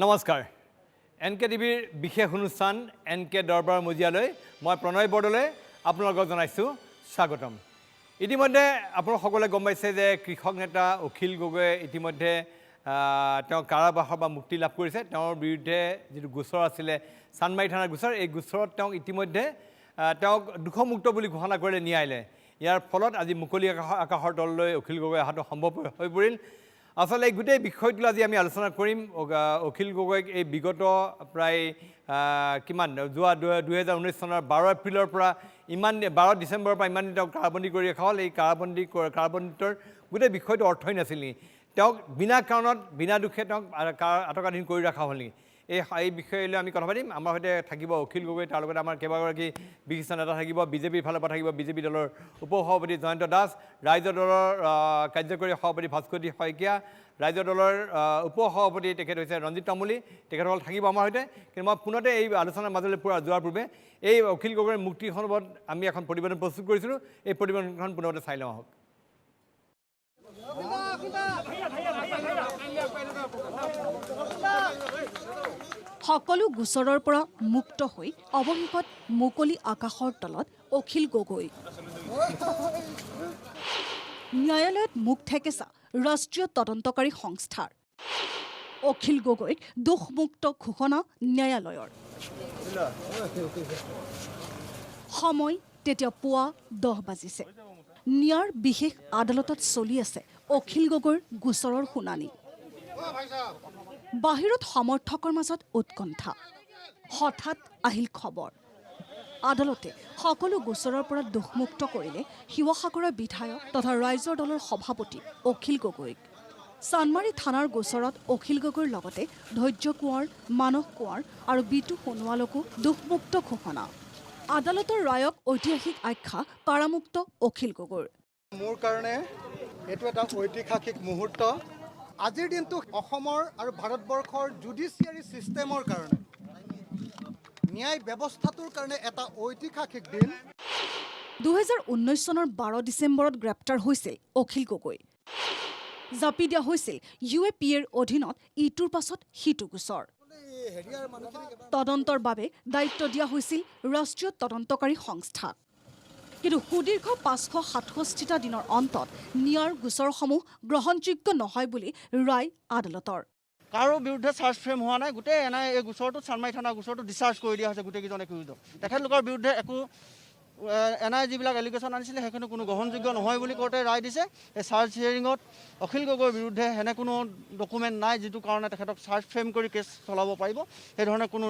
নমস্কাৰ N K টিভিৰ বিশেষ অনুষ্ঠান এন কে দৰবাৰ মজিয়ালৈ মই প্ৰণয় বৰদলৈ আপোনালোকক জনাইছোঁ স্বাগতম। ইতিমধ্যে আপোনালোক সকলোৱে গম পাইছে যে কৃষক নেতা অখিল গগৈয়ে ইতিমধ্যে তেওঁ কাৰাবাসৰ বা মুক্তি লাভ কৰিছে। তেওঁৰ বিৰুদ্ধে যিটো গোচৰ আছিলে চানমাৰী থানাৰ গোচৰ, এই গোচৰত তেওঁক ইতিমধ্যে তেওঁক দোষমুক্ত বুলি ঘোষণা কৰিলে ন্যায়ালয়ে। ইয়াৰ ফলত আজি মুকলি আকাশৰ তললৈ অখিল গগৈ অহাটো সম্ভৱ হৈ পৰিল। আসলে এই গোটেই বিষয়টো আজি আমি আলোচনা কৰিম। অখিল গগৈক এই বিগত প্ৰায় কিমান যোৱা 2019 চনৰ 12 এপ্ৰিলৰ পৰা 12 ডিচেম্বৰৰ পৰা ইমান তেওঁক কাৰাবন্দী কৰি ৰখা হ'ল। এই কাৰাবন্দীটোৰ গোটেই বিষয়টো অৰ্থই নাছিল নেকি? তেওঁক বিনা কাৰণত বিনা দুখে তেওঁক আটকাধীন কৰি ৰখা হ'ল নেকি? এই বিষয়লৈ আমি কথা পাতিম। আমাৰ সৈতে থাকিব অখিল গগৈ, তাৰ লগতে আমাৰ কেইবাগৰাকী বিশিষ্ট নেতা থাকিব। বিজেপিৰ ফালৰ পৰা থাকিব বিজেপি দলৰ উপ সভাপতি জয়ন্ত দাস, ৰাইজৰ দলৰ কাৰ্যকৰী সভাপতি ভাস্কৰজ্যোতি শইকীয়া, ৰাইজৰ দলৰ উপ সভাপতি তেখেত হৈছে ৰঞ্জিত তামুলী, তেখেতসকল থাকিব আমাৰ সৈতে। কিন্তু মই পুনতে এই আলোচনাৰ মাজলৈ যোৱাৰ পূৰ্বে এই অখিল গগৈৰ মুক্তিৰ সন্দৰ্ভত আমি এখন প্ৰতিবেদন প্ৰস্তুত কৰিছিলোঁ। এই প্ৰতিবেদনখন পুনতে চাই লওঁ আহক। সকলো গোচৰৰ পৰা মুক্ত হৈ অৱশেষত মুকলি আকাশৰ তলত অখিল গগৈ। ন্যায়ালয়ত মুখ ঠেকেচা ৰাষ্ট্ৰীয় তদন্তকাৰী সংস্থাৰ। অখিল গগৈক দোষমুক্ত ঘোষণা ন্যায়ালয়ৰ। সময় তেতিয়া পুৱা 10 বাজিছে। নিয়াৰ বিশেষ আদালতত চলি আছে অখিল গগৈৰ গোচৰৰ শুনানি। বাহিৰত সমৰ্থকৰ মাজত উৎকণ্ঠা। হঠাৎ আহিল খবৰ, আদালতে সকলো গোচৰৰ পৰা দোষমুক্ত কৰিলে শিৱসাগৰৰ বিধায়ক তথা ৰাইজৰ দলৰ সভাপতি অখিল গগৈক। চানমাৰী থানাৰ গোচৰত অখিল গগৈৰ লগতে ধৈৰ্য কোঁৱৰ, মানস কোঁৱৰ আৰু বিতু সোণোৱালকো দোষমুক্ত ঘোষণা। আদালতৰ ৰায়ক ঐতিহাসিক আখ্যা কাৰামুক্ত অখিল গগৈৰ। মোৰ কাৰণে এইটো এটা ঐতিহাসিক মুহূৰ্ত। আজিৰ দিনটো অসমৰ আৰু ভাৰতবৰ্ষৰ জুডিচিয়াৰী ছিষ্টেমৰ কাৰণে, ন্যায় ব্যৱস্থাটোৰ কাৰণে এটা ঐতিহাসিক দিন। 2019 চনৰ 12 ডিচেম্বৰত গ্ৰেপ্তাৰ হৈছিল অখিল গগৈ। জাপি দিয়া হৈছিল UAPAৰ অধীনত ইটোৰ পাছত সিটো গোচৰ। তদন্তৰ বাবে দায়িত্ব দিয়া হৈছিল ৰাষ্ট্ৰীয় তদন্তকাৰী সংস্থাক। কিন্তু সুদীৰ্ঘ 567টা দিনৰ অন্তত নিয়াৰ গোচৰসমূহ গ্ৰহণযোগ্য নহয় বুলি ৰায় আদালতৰ। কাৰো বিৰুদ্ধে চাৰ্জ ফ্ৰেম হোৱা নাই। গোটেই এনাই এই গোচৰটো চানমাৰী থানাৰ গোচৰটো ডিচাৰ্জ কৰি দিয়া হৈছে গোটেইকেইজন একিউজক। তেখেতলোকৰ বিৰুদ্ধে একো এনাই যিবিলাক এলিগেশ্যন আনিছিলে সেইখিনি কোনো গ্ৰহণযোগ্য নহয় বুলি কোৰ্টে ৰায় দিছে। এই চাৰ্জ হিয়াৰিঙত অখিল গগৈৰ বিৰুদ্ধে সেনে কোনো ডকুমেণ্ট নাই যিটো কাৰণে তেখেতক চাৰ্জ ফ্ৰেম কৰি কেছ চলাব পাৰিব। সেইধৰণে কোনো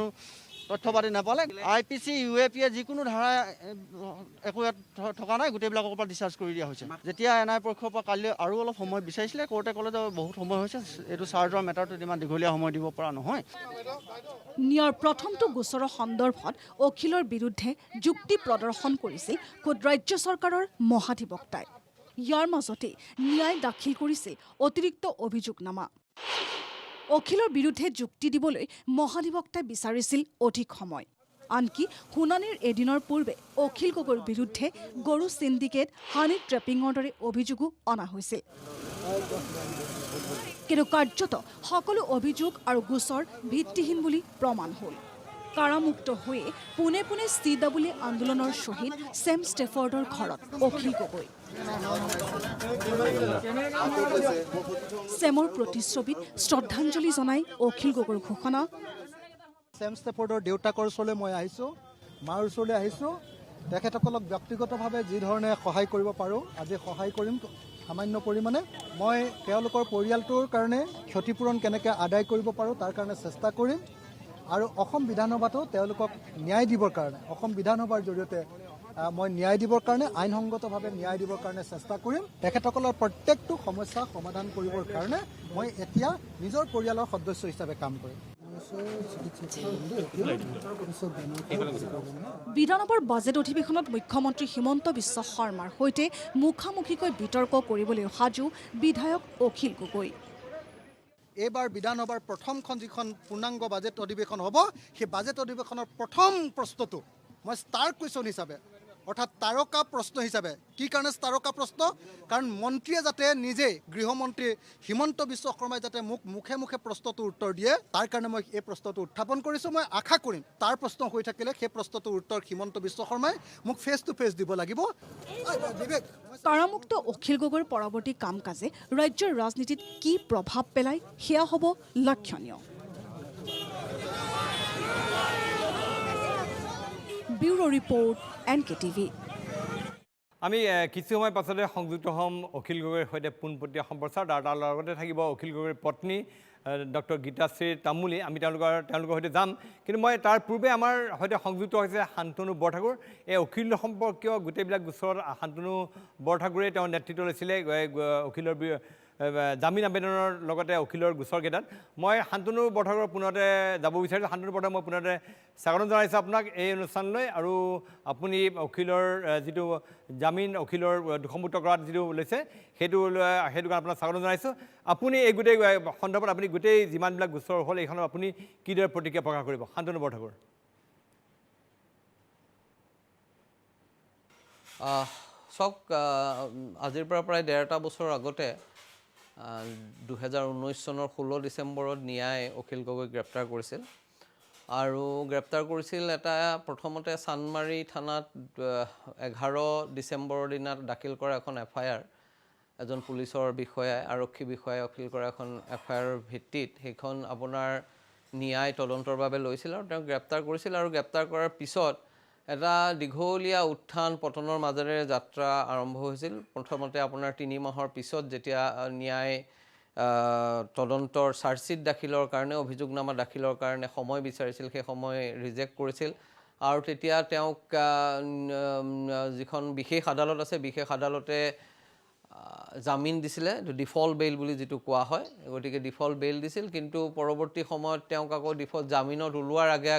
তথ্য পাতি নাপালে। IPC UAPA যিকোনো ধাৰা একো ইয়াত থকা নাই, গোটেইবিলাকৰ পৰা ডিচাৰ্জ কৰি দিয়া হৈছে। যেতিয়া এনআই পক্ষৰ পৰা কালি আৰু অলপ সময় বিচাৰিছিলে, কোৰ্টে ক'লে যে বহুত সময় হৈছে, এইটো চাৰ্জৰ মেটাৰটোত ইমান দীঘলীয়া সময় দিব পৰা নহয়। নিয়াৰ প্ৰথমটো গোচৰৰ সন্দৰ্ভত অখিলৰ বিৰুদ্ধে যুক্তি প্ৰদৰ্শন কৰিছিল খোদ ৰাজ্য চৰকাৰৰ মহাধিবক্তাই। ইয়াৰ মাজতে ন্যায় দাখিল কৰিছিল অতিৰিক্ত অভিযোগনামা। অখিলৰ বিৰুদ্ধে যুক্তি দিবলৈ মহাধিবক্তাই বিচাৰিছিল অধিক সময়। আনকি শুনানিৰ এদিনৰ পূৰ্বে অখিল গগৈৰ বিৰুদ্ধে গৰু চিণ্ডিকেট, হানি ট্ৰেপিঙৰ দৰে অভিযোগো অনা হৈছিল। কিন্তু কাৰ্যত সকলো অভিযোগ আৰু গোচৰ ভিত্তিহীন বুলি প্ৰমাণ হ'ল। কাৰামুক্ত হৈয়ে পোনে পোনে CAA আন্দোলনৰ শ্বহীদ ছেম ষ্টেফৰ্ডৰ ঘৰত অখিল গগৈ। ছেমৰ প্ৰতিচ্ছবিত শ্ৰদ্ধাঞ্জলি জনাই অখিল গগৈৰ ঘোষণা। ছেম ষ্টেফৰ্ডৰ দেউতাকৰ ওচৰলৈ মই আহিছোঁ, মাৰ ওচৰলৈ আহিছোঁ। তেখেতসকলক ব্যক্তিগতভাৱে যি ধৰণে সহায় কৰিব পাৰোঁ আজি সহায় কৰিম সামান্য পৰিমাণে। মই তেওঁলোকৰ পৰিয়ালটোৰ কাৰণে ক্ষতিপূৰণ কেনেকৈ আদায় কৰিব পাৰোঁ তাৰ কাৰণে চেষ্টা কৰিম। আৰু অসম বিধানসভাতো তেওঁলোকক ন্যায় দিবৰ কাৰণে, অসম বিধানসভাৰ জৰিয়তে মই ন্যায় দিবৰ কাৰণে, আইনসংগতভাৱে ন্যায় দিবৰ কাৰণে চেষ্টা কৰিম। তেখেতসকলৰ প্ৰত্যেকটো সমস্যা সমাধান কৰিবৰ কাৰণে মই এতিয়া নিজৰ পৰিয়ালৰ সদস্য হিচাপে কাম কৰিম। বিধানসভাৰ বাজেট অধিৱেশনত মুখ্যমন্ত্ৰী হিমন্ত বিশ্ব শৰ্মাৰ সৈতে মুখামুখিকৈ বিতৰ্ক কৰিবলৈ সাজু বিধায়ক অখিল গগৈ। এইবাৰ বিধানসভাৰ প্ৰথমখন যিখন পূৰ্ণাংগ বাজেট অধিৱেশন হ'ব, সেই বাজেট অধিৱেশনৰ প্ৰথম প্ৰশ্নটো মই ষ্টাৰ কুৱেশ্যন হিচাপে অৰ্থাৎ তাৰকা প্ৰশ্ন হিচাপে। কি কাৰণে তাৰকা প্ৰশ্ন? কাৰণ মন্ত্ৰীয়ে যাতে নিজে গৃহমন্ত্ৰী হিমন্ত বিশ্ব শৰ্মাই যাতে মোক মুখে মুখে প্ৰশ্নটোৰ উত্তৰ দিয়ে, তাৰ কাৰণে মই এই প্ৰশ্নটো উত্থাপন কৰিছোঁ। মই আশা কৰিম তাৰ প্ৰশ্ন হৈ থাকিলে সেই প্ৰশ্নটোৰ উত্তৰ হিমন্ত বিশ্ব শৰ্মাই মোক ফেচ টু ফেচ দিব লাগিব। কাৰামুক্ত অখিল গগৈৰ পৰৱৰ্তী কাম কাজে ৰাজ্যৰ ৰাজনীতিত কি প্ৰভাৱ পেলায় সেয়া হ'ব লক্ষণীয়। Bureau report NKTV। আমি কিছু সময় পাছতে সংযুক্ত হ'ম অখিল গগৈৰ সৈতে পোনপটীয়া সম্প্ৰচাৰ। তাৰ লগতে থাকিব অখিল গগৈৰ পত্নী ডক্টৰ গীতাশ্ৰী তামুলী। আমি তেওঁলোকৰ সৈতে যাম, কিন্তু মই তাৰ পূৰ্বে আমাৰ সৈতে সংযুক্ত হৈছে শান্তনু বৰঠাকুৰ। এই অখিল সম্পৰ্কীয় গোটেইবিলাক গোচৰত শান্তনু বৰঠাকুৰে তেওঁ নেতৃত্ব লৈছিলে অখিলৰ জামিন আবেদনৰ লগতে অখিলৰ গোচৰকেইটাত। মই শান্তনু বৰঠাকুৰৰ পুনতে যাব বিচাৰিছোঁ। শান্তনু বৰঠাকুৰ মই পুনতে স্বাগতম জনাইছোঁ আপোনাক এই অনুষ্ঠানলৈ। আৰু আপুনি অখিলৰ যিটো জামিন অখিলৰ দোষমুক্ত কৰাত যিটো লৈছে সেইটো কাৰণে আপোনাক স্বাগতম জনাইছোঁ। আপুনি এই গোটেই সন্দৰ্ভত আপুনি গোটেই যিমানবিলাক গোচৰ হ'ল এইখনত আপুনি কিদৰে প্ৰতিক্ৰিয়া প্ৰকাশ কৰিব? শান্তনু বৰঠাকুৰ। চাওক, আজিৰ পৰা প্ৰায় ১.৫টা বছৰ আগতে ২০১৯ চনৰ ১৬ ডিচেম্বৰত নিয়াই অখিল গগৈক গ্ৰেপ্তাৰ কৰিছিল। আৰু গ্ৰেপ্তাৰ কৰিছিল এটা প্ৰথমতে চান্দমাৰী থানাত ১১ ডিচেম্বৰৰ দিনা দাখিল কৰা এখন FIR, এজন পুলিচৰ বিষয়াই আৰক্ষী বিষয়াই দাখিল কৰা এখন FIR ভিত্তিত সেইখন আপোনাৰ নিয়াই তদন্তৰ বাবে লৈছিল আৰু তেওঁক গ্ৰেপ্তাৰ কৰিছিল। আৰু গ্ৰেপ্তাৰ কৰাৰ পিছত এটা দীঘলীয়া উত্থান পতনৰ মাজেৰে যাত্ৰা আৰম্ভ হৈছিল। প্ৰথমতে আপোনাৰ ৩ মাহৰ পিছত যেতিয়া ন্যায় তদন্তৰ চাৰ্জশ্বিট দাখিলৰ কাৰণে অভিযোগনামা দাখিলৰ কাৰণে সময় বিচাৰিছিল, সেই সময় ৰিজেক্ট কৰিছিল। আৰু তেতিয়া তেওঁক যিখন বিশেষ আদালত আছে, বিশেষ আদালতে জামিন দিছিলে, ডিফল্ট বেইল বুলি যিটো কোৱা হয়। গতিকে ডিফল্ট বেইল দিছিল, কিন্তু পৰৱৰ্তী সময়ত তেওঁক আকৌ ডিফল্ট জামিনত ওলোৱাৰ আগে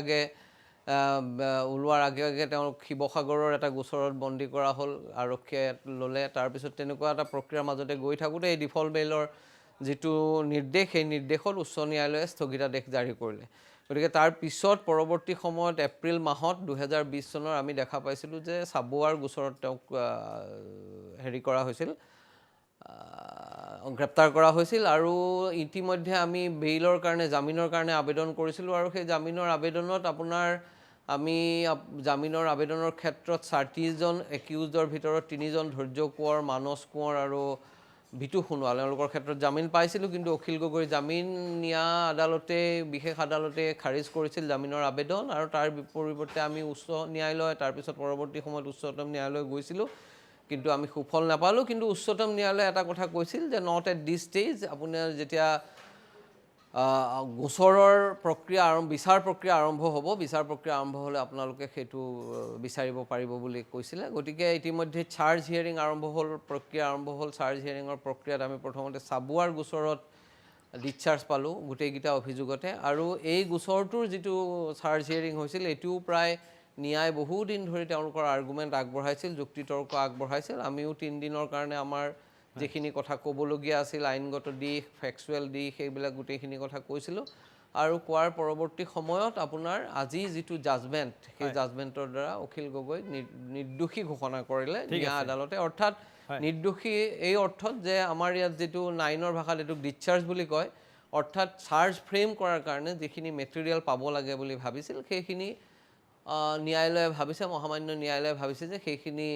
আগে তেওঁক শিৱসাগৰৰ এটা গোচৰত বন্দী কৰা হ'ল, আৰক্ষীয়ে ল'লে। তাৰপিছত তেনেকুৱা এটা প্ৰক্ৰিয়াৰ মাজতে গৈ থাকোঁতে এই ডিফল্ট বেইলৰ যিটো নিৰ্দেশ, সেই নিৰ্দেশত উচ্চ ন্যায়ালয়ে স্থগিতাদেশ জাৰি কৰিলে। গতিকে তাৰ পিছত পৰৱৰ্তী সময়ত এপ্ৰিল মাহত ২০২০ চনৰ আমি দেখা পাইছিলোঁ যে চাবুৱাৰ গোচৰত তেওঁক কৰা হৈছিল, গ্ৰেপ্তাৰ কৰা হৈছিল। আৰু ইতিমধ্যে আমি বেইলৰ কাৰণে জামিনৰ কাৰণে আবেদন কৰিছিলোঁ। আৰু সেই জামিনৰ আবেদনত আপোনাৰ জামিনৰ আবেদনৰ ক্ষেত্ৰত ৩০জন একিউজৰ ভিতৰত ৩জন ধৈৰ্য কোঁৱৰ, মানস কোঁৱৰ আৰু ভিতু সোণোৱাল, তেওঁলোকৰ ক্ষেত্ৰত জামিন পাইছিলোঁ। কিন্তু অখিল গগৈৰ জামিন বিশেষ আদালতে খাৰিজ কৰিছিল জামিনৰ আবেদন। আৰু তাৰ পৰিৱৰ্তে আমি উচ্চ ন্যায়ালয়, তাৰপিছত পৰৱৰ্তী সময়ত উচ্চতম ন্যায়ালয় গৈছিলোঁ, কিন্তু আমি সুফল নাপালোঁ। কিন্তু উচ্চতম ন্যায়ালয়ে এটা কথা কৈছিল যে নট এট দিছ ষ্টেজ, আপোনাৰ যেতিয়া গোচৰৰ বিচাৰ প্ৰক্ৰিয়া আৰম্ভ হ'ব, বিচাৰ প্ৰক্ৰিয়া আৰম্ভ হ'লে আপোনালোকে সেইটো বিচাৰিব পাৰিব বুলি কৈছিলে। গতিকে ইতিমধ্যে চাৰ্জ হিয়াৰিং আৰম্ভ হ'ল, প্ৰক্ৰিয়া আৰম্ভ হ'ল। চাৰ্জ হিয়াৰিঙৰ প্ৰক্ৰিয়াত আমি প্ৰথমতে চাবুৱাৰ গোচৰত ডিছচাৰ্জ পালোঁ গোটেইকেইটা অভিযোগতে। আৰু এই গোচৰটোৰ যিটো চাৰ্জ হিয়াৰিং হৈছিল, এইটোও প্ৰায় ন্যায় বহুদিন ধৰি তেওঁলোকৰ আৰ্গুমেণ্ট আগবঢ়াইছিল, যুক্তিতৰ্ক আগবঢ়াইছিল। আমিও ৩ দিনৰ কাৰণে আমাৰ যিখিনি কথা ক'বলগীয়া আছিল, আইনগত দিশ, ফেক্সুৱেল দিশ, সেইবিলাক গোটেইখিনি কথা কৈছিলোঁ। আৰু কোৱাৰ পৰৱৰ্তী সময়ত আপোনাৰ আজি যিটো জাজমেণ্ট, সেই জাজমেণ্টৰ দ্বাৰা অখিল গগৈক নিৰ্দোষী ঘোষণা কৰিলে ন্যায় আদালতে। অৰ্থাৎ নিৰ্দোষী এই অৰ্থত যে আমাৰ ইয়াত যিটো 9ৰ ভাষাত এইটোক ডিছচাৰ্জ বুলি কয়, অৰ্থাৎ চাৰ্জ ফ্ৰেম কৰাৰ কাৰণে যিখিনি মেটেৰিয়েল পাব লাগে বুলি ভাবিছিল, সেইখিনি ন্যায়ালয়ে ভাবিছে, মহামান্য ন্যায়ালয়ে ভাবিছে যে সেইখিনি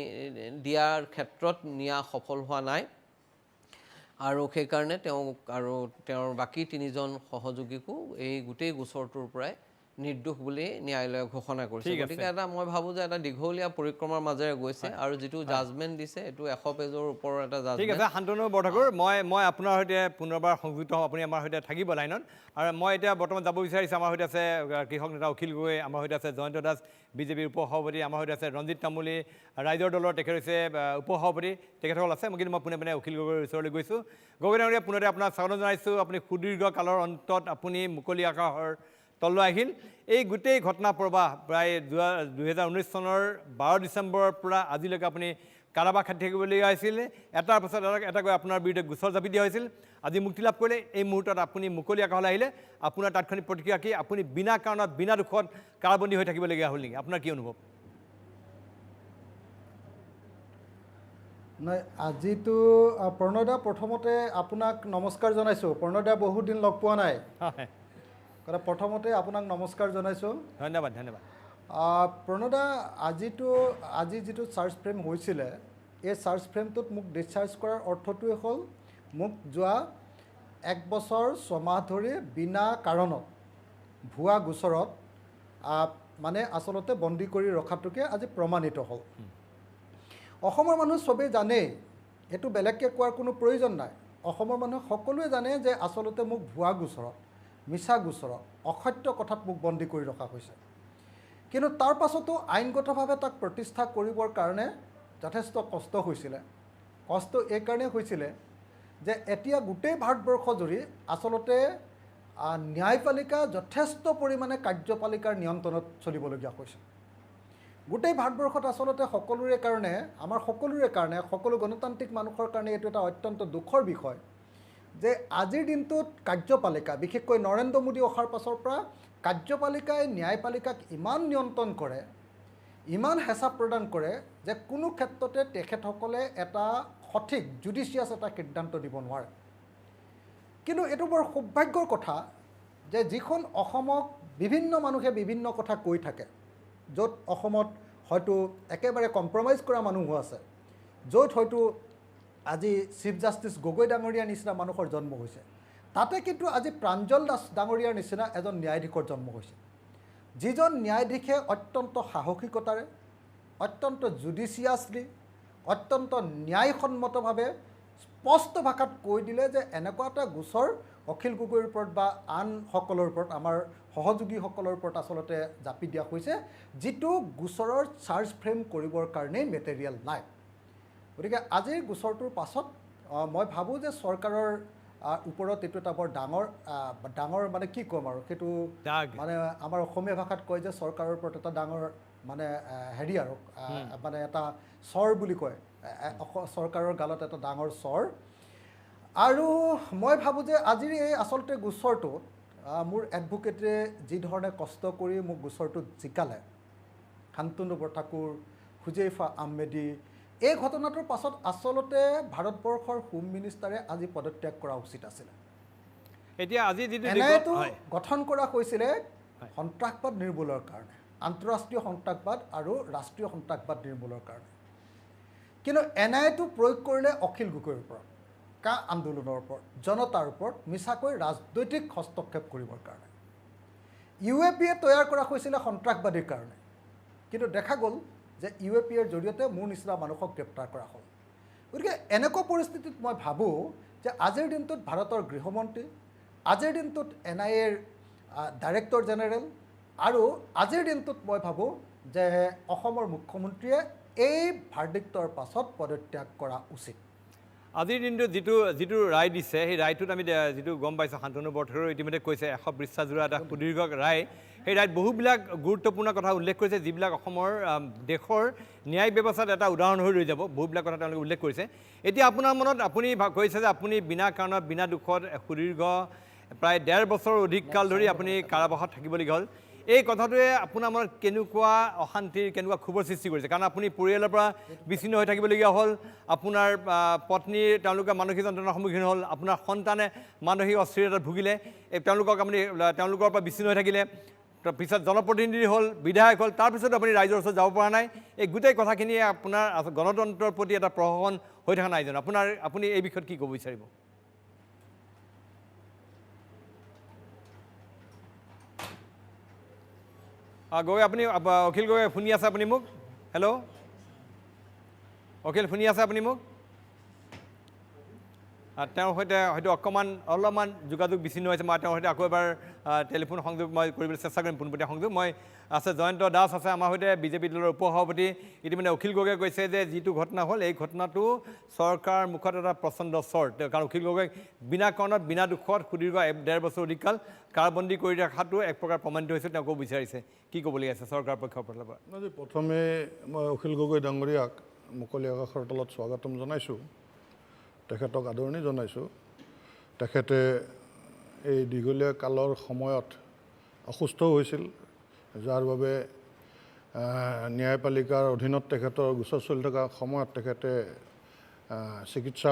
দিয়াৰ ক্ষেত্ৰত ন্যায় সফল হোৱা নাই। আৰু সেইকাৰণে তেওঁক আৰু তেওঁৰ বাকী 3জন সহযোগীকো এই গোটেই গোচৰটোৰ পৰাই নিৰ্দোষ বুলি ন্যায়ালয়ে ঘোষণা কৰিছে। গতিকে মই ভাবোঁ যে এটা দীঘলীয়া পৰিক্ৰমাৰ মাজেৰে গৈছে। আৰু যিটো জাজমেণ্ট দিছে এইটো 100 পেজৰ ওপৰৰ এটা জাজমেণ্ট। ঠিক আছে শান্তনু বৰঠাকুৰ, মই আপোনাৰ সৈতে পুনৰবাৰ সংযুক্ত হ'ম, আপুনি আমাৰ সৈতে থাকিব লাইনত। আৰু মই এতিয়া বৰ্তমান যাব বিচাৰিছোঁ, আমাৰ সৈতে আছে কৃষক নেতা অখিল গগৈ, আমাৰ সৈতে আছে জয়ন্ত দাস বিজেপিৰ উপসভাপতি, আমাৰ সৈতে আছে ৰঞ্জিত তামুলী ৰাইজৰ দলৰ, তেখেত হৈছে উপসভাপতি, তেখেতসকল আছে। কিন্তু মই পোনে অখিল গগৈৰ ওচৰলৈ গৈছোঁ। গগৈ ডাঙৰীয়া, পুনতে আপোনাক স্বাগতম জনাইছোঁ। আপুনি সুদীৰ্ঘ কালৰ অন্তত আপুনি মুকলি আকাশৰ তললৈ আহিল। এই গোটেই ঘটনা প্ৰবাহ প্ৰায় 2019 চনৰ 12 ডিচেম্বৰৰ পৰা আজিলৈকে আপুনি কাৰাবাস খাটি থাকিবলগীয়া হৈছিল। এটাৰ পাছত এটাকৈ আপোনাৰ বিৰুদ্ধে গোচৰ জাপি দিয়া হৈছিল। আজি মুক্তি লাভ কৰিলে। এই মুহূৰ্তত আপুনি মুকলি আকাশলৈ আহিলে, আপোনাৰ তাৎক্ষণিক প্ৰতিক্ৰিয়া কি? আপুনি বিনা কাৰণত, বিনা দুখত কাৰাবন্দী হৈ থাকিবলগীয়া হ'ল নেকি? আপোনাৰ কি অনুভৱ? নাই আজিতো প্ৰণয়দা প্ৰথমতে আপোনাক নমস্কাৰ জনাইছোঁ। প্ৰণয়দা বহুত দিন লগ পোৱা নাই, হয় কাৰণ প্ৰথমতে আপোনাক নমস্কাৰ জনাইছোঁ। ধন্যবাদ ধন্যবাদ। প্ৰণয়দা আজি যিটো চাৰ্জ ফ্ৰেম হৈছিলে, এই চাৰ্জ ফ্ৰেমটোত মোক ডিছচাৰ্জ কৰাৰ অৰ্থটোৱে হ'ল মোক যোৱা 1 বছৰ 6 মাহ ধৰি বিনা কাৰণত ভুৱা গোচৰত মানে আচলতে বন্দী কৰি ৰখাটোকে আজি প্ৰমাণিত হ'ল। অসমৰ মানুহ চবেই জানেই, এইটো বেলেগকৈ কোৱাৰ কোনো প্ৰয়োজন নাই। অসমৰ মানুহ সকলোৱে জানে যে আচলতে মোক ভুৱা গোচৰত, মিছা গোচৰত, অসত্য কথাত মোক বন্দী কৰি ৰখা হৈছে। কিন্তু তাৰ পাছতো আইনগতভাৱে তাক প্ৰতিষ্ঠা কৰিবৰ কাৰণে যথেষ্ট কষ্ট হৈছিলে। কষ্ট এইকাৰণেই হৈছিলে যে এতিয়া গোটেই ভাৰতবৰ্ষ জুৰি আচলতে ন্যায়পালিকা যথেষ্ট পৰিমাণে কাৰ্যপালিকাৰ নিয়ন্ত্ৰণত চলিবলগীয়া হৈছে। গোটেই ভাৰতবৰ্ষত আচলতে সকলোৰে কাৰণে, আমাৰ সকলোৰে কাৰণে, সকলো গণতান্ত্ৰিক মানুহৰ কাৰণে এইটো এটা অত্যন্ত দুখৰ বিষয় যে আজিৰ দিনটোত কাৰ্যপালিকা, বিশেষকৈ নৰেন্দ্ৰ মোদী অহাৰ পাছৰ পৰা কাৰ্যপালিকাই ন্যায়পালিকাক ইমান নিয়ন্ত্ৰণ কৰে, ইমান হেঁচা প্ৰদান কৰে যে কোনো ক্ষেত্ৰতে তেখেতসকলে এটা সঠিক জুডিচিয়াছ এটা সিদ্ধান্ত দিব নোৱাৰে। কিন্তু এইটো বৰ সৌভাগ্যৰ কথা যে যিখন অসমক বিভিন্ন মানুহে বিভিন্ন কথা কৈ থাকে, য'ত অসমত হয়তো একেবাৰে কম্প্ৰমাইজ কৰা মানুহো আছে, য'ত হয়তো আজি চিফ জাষ্টিছ গগৈ ডাঙৰীয়াৰ নিচিনা মানুহৰ জন্ম হৈছে, তাতে কিন্তু আজি প্ৰাঞ্জল দাস ডাঙৰীয়াৰ নিচিনা এজন ন্যায়াধীশৰ জন্ম হৈছে, যিজন ন্যায়াধীশে অত্যন্ত সাহসিকতাৰে, অত্যন্ত জুডিচিয়াছলি, অত্যন্ত ন্যায়সন্মতভাৱে স্পষ্ট ভাষাত কৈ দিলে যে এনেকুৱা এটা গোচৰ অখিল গগৈৰ ওপৰত বা আনসকলৰ ওপৰত, আমাৰ সহযোগীসকলৰ ওপৰত আচলতে জাপি দিয়া হৈছে, যিটো গোচৰৰ চাৰ্জ ফ্ৰেম কৰিবৰ কাৰণেই মেটেৰিয়েল নাই। গতিকে আজিৰ গোচৰটোৰ পাছত মই ভাবোঁ যে চৰকাৰৰ ওপৰত এইটো এটা বৰ ডাঙৰ মানে কি ক'ম আৰু, সেইটো মানে আমাৰ অসমীয়া ভাষাত কয় যে চৰকাৰৰ ওপৰত এটা ডাঙৰ মানে হেৰি আৰু মানে এটা চৰ বুলি কয়, চৰকাৰৰ গালত এটা ডাঙৰ চৰ। আৰু মই ভাবোঁ যে আজিৰ এই আচলতে গোচৰটোত মোৰ এডভোকেটে যি ধৰণে কষ্ট কৰি মোক গোচৰটোত জিকালে, শান্তনু বৰঠাকুৰ, হুজেইফা আহমেদী, এই ঘটনাটোৰ পাছত আচলতে ভাৰতবৰ্ষৰ হোম মিনিষ্টাৰে আজি পদত্যাগ কৰা উচিত আছিলে। এতিয়া আজি যিটো এনআইএটো গঠন কৰা হৈছিলে সন্ত্ৰাসবাদ নিৰ্মূলৰ কাৰণে, আন্তঃৰাষ্ট্ৰীয় সন্ত্ৰাসবাদ আৰু ৰাষ্ট্ৰীয় সন্ত্ৰাসবাদ নিৰ্মূলৰ কাৰণে। কিন্তু এনআইএটো প্ৰয়োগ কৰিলে অখিল গগৈৰ ওপৰত, কা আন্দোলনৰ ওপৰত, জনতাৰ ওপৰত মিছাকৈ ৰাজনৈতিক হস্তক্ষেপ কৰিবৰ কাৰণে। UAPA তৈয়াৰ কৰা হৈছিলে সন্ত্ৰাসবাদীৰ কাৰণে, কিন্তু দেখা গ'ল যে UAPAৰ জৰিয়তে মোৰ নিচিনা মানুহক গ্ৰেপ্তাৰ কৰা হ'ল। গতিকে এনেকুৱা পৰিস্থিতিত মই ভাবোঁ যে আজিৰ দিনটোত ভাৰতৰ গৃহমন্ত্ৰী, আজিৰ দিনটোত NIAৰ ডাইৰেক্টৰ জেনেৰেল, আৰু আজিৰ দিনটোত মই ভাবোঁ যে অসমৰ মুখ্যমন্ত্ৰীয়ে এই ভাৰ্ডিক্টৰ পাছত পদত্যাগ কৰা উচিত। আজিৰ দিনটোত যিটো ৰায় দিছে, সেই ৰায়টোত আমি যিটো গম পাইছোঁ, শান্তনু বৰঠাকুৰে ইতিমধ্যে কৈছে 100 পৃষ্ঠাজোৰা এটা সুদীৰ্ঘ ৰায়। সেই ৰায়ত বহুবিলাক গুৰুত্বপূৰ্ণ কথা উল্লেখ কৰিছে, যিবিলাক অসমৰ দেশৰ ন্যায় ব্যৱস্থাত এটা উদাহৰণ হৈ ৰৈ যাব। বহুবিলাক কথা তেওঁলোকে উল্লেখ কৰিছে। এতিয়া আপোনাৰ মনত আপুনি কৈছে যে আপুনি বিনা কাৰণত, বিনা দুখত সুদীৰ্ঘ প্ৰায় 1.5 বছৰৰ অধিক কাল ধৰি আপুনি কাৰাবাসত থাকিবলগীয়া হ'ল। এই কথাটোৱে আপোনাৰ মনত কেনেকুৱা অশান্তিৰ, কেনেকুৱা ক্ষোভৰ সৃষ্টি কৰিছে? কাৰণ আপুনি পৰিয়ালৰ পৰা বিচ্ছিন্ন হৈ থাকিবলগীয়া হ'ল, আপোনাৰ পত্নীৰ তেওঁলোকে মানসিক যন্ত্ৰণাৰ সন্মুখীন হ'ল, আপোনাৰ সন্তানে মানসিক অস্থিৰতাত ভুগিলে, আপুনি তেওঁলোকৰ পৰা বিচ্ছিন্ন হৈ থাকিলে, পিছত জনপ্ৰতিনিধি হ'ল, বিধায়ক হ'ল, তাৰপিছত আপুনি ৰাইজৰ ওচৰত যাব পৰা নাই। এই গোটেই কথাখিনিয়ে আপোনাৰ গণতন্ত্ৰৰ প্ৰতি এটা প্ৰহসন হৈ থকা নাই জানো? আপুনি এই বিষয়ত কি ক'ব বিচাৰিব? গগৈ, আপুনি অখিল গগৈ শুনি আছে আপুনি মোক? হেল্ল', অখিল শুনি আছে আপুনি মোক? তেওঁৰ সৈতে হয়তো অলপমান যোগাযোগ বিচ্ছিন্ন হৈছে। মই তেওঁৰ সৈতে আকৌ এবাৰ টেলিফোন সংযোগ মই কৰিবলৈ চেষ্টা কৰিম, পোনপটীয়া সংযোগ। মই আছে জয়ন্ত দাস আছে আমাৰ সৈতে, বিজেপি দলৰ উপসভাপতি। ইতিমধ্যে অখিল গগৈয়ে কৈছে যে যিটো ঘটনা হ'ল, এই ঘটনাটো চৰকাৰৰ মুখত এটা প্ৰচণ্ড চৰ। কাৰণ অখিল গগৈক বিনা কাৰণত, বিনা দুখত সুদীৰ্ঘ 1.5 বছৰ অধিক কাল কাৰাবন্দী কৰি ৰখাটো এক প্ৰকাৰ প্ৰমাণিত হৈছে, তেওঁ ক'ব বিচাৰিছে। কি ক'বলগীয়া আছে চৰকাৰৰ পক্ষৰ পৰা? প্ৰথমে মই অখিল গগৈ ডাঙৰীয়াক মুকলি আকাশৰ তলত স্বাগতম জনাইছোঁ, তেখেতক আদৰণি জনাইছোঁ। তেখেতে এই দীঘলীয়া কালৰ সময়ত অসুস্থ হৈছিল, যাৰ বাবে ন্যায়পালিকাৰ অধীনত তেখেতৰ গোচৰ চলি থকা সময়ত তেখেতে চিকিৎসা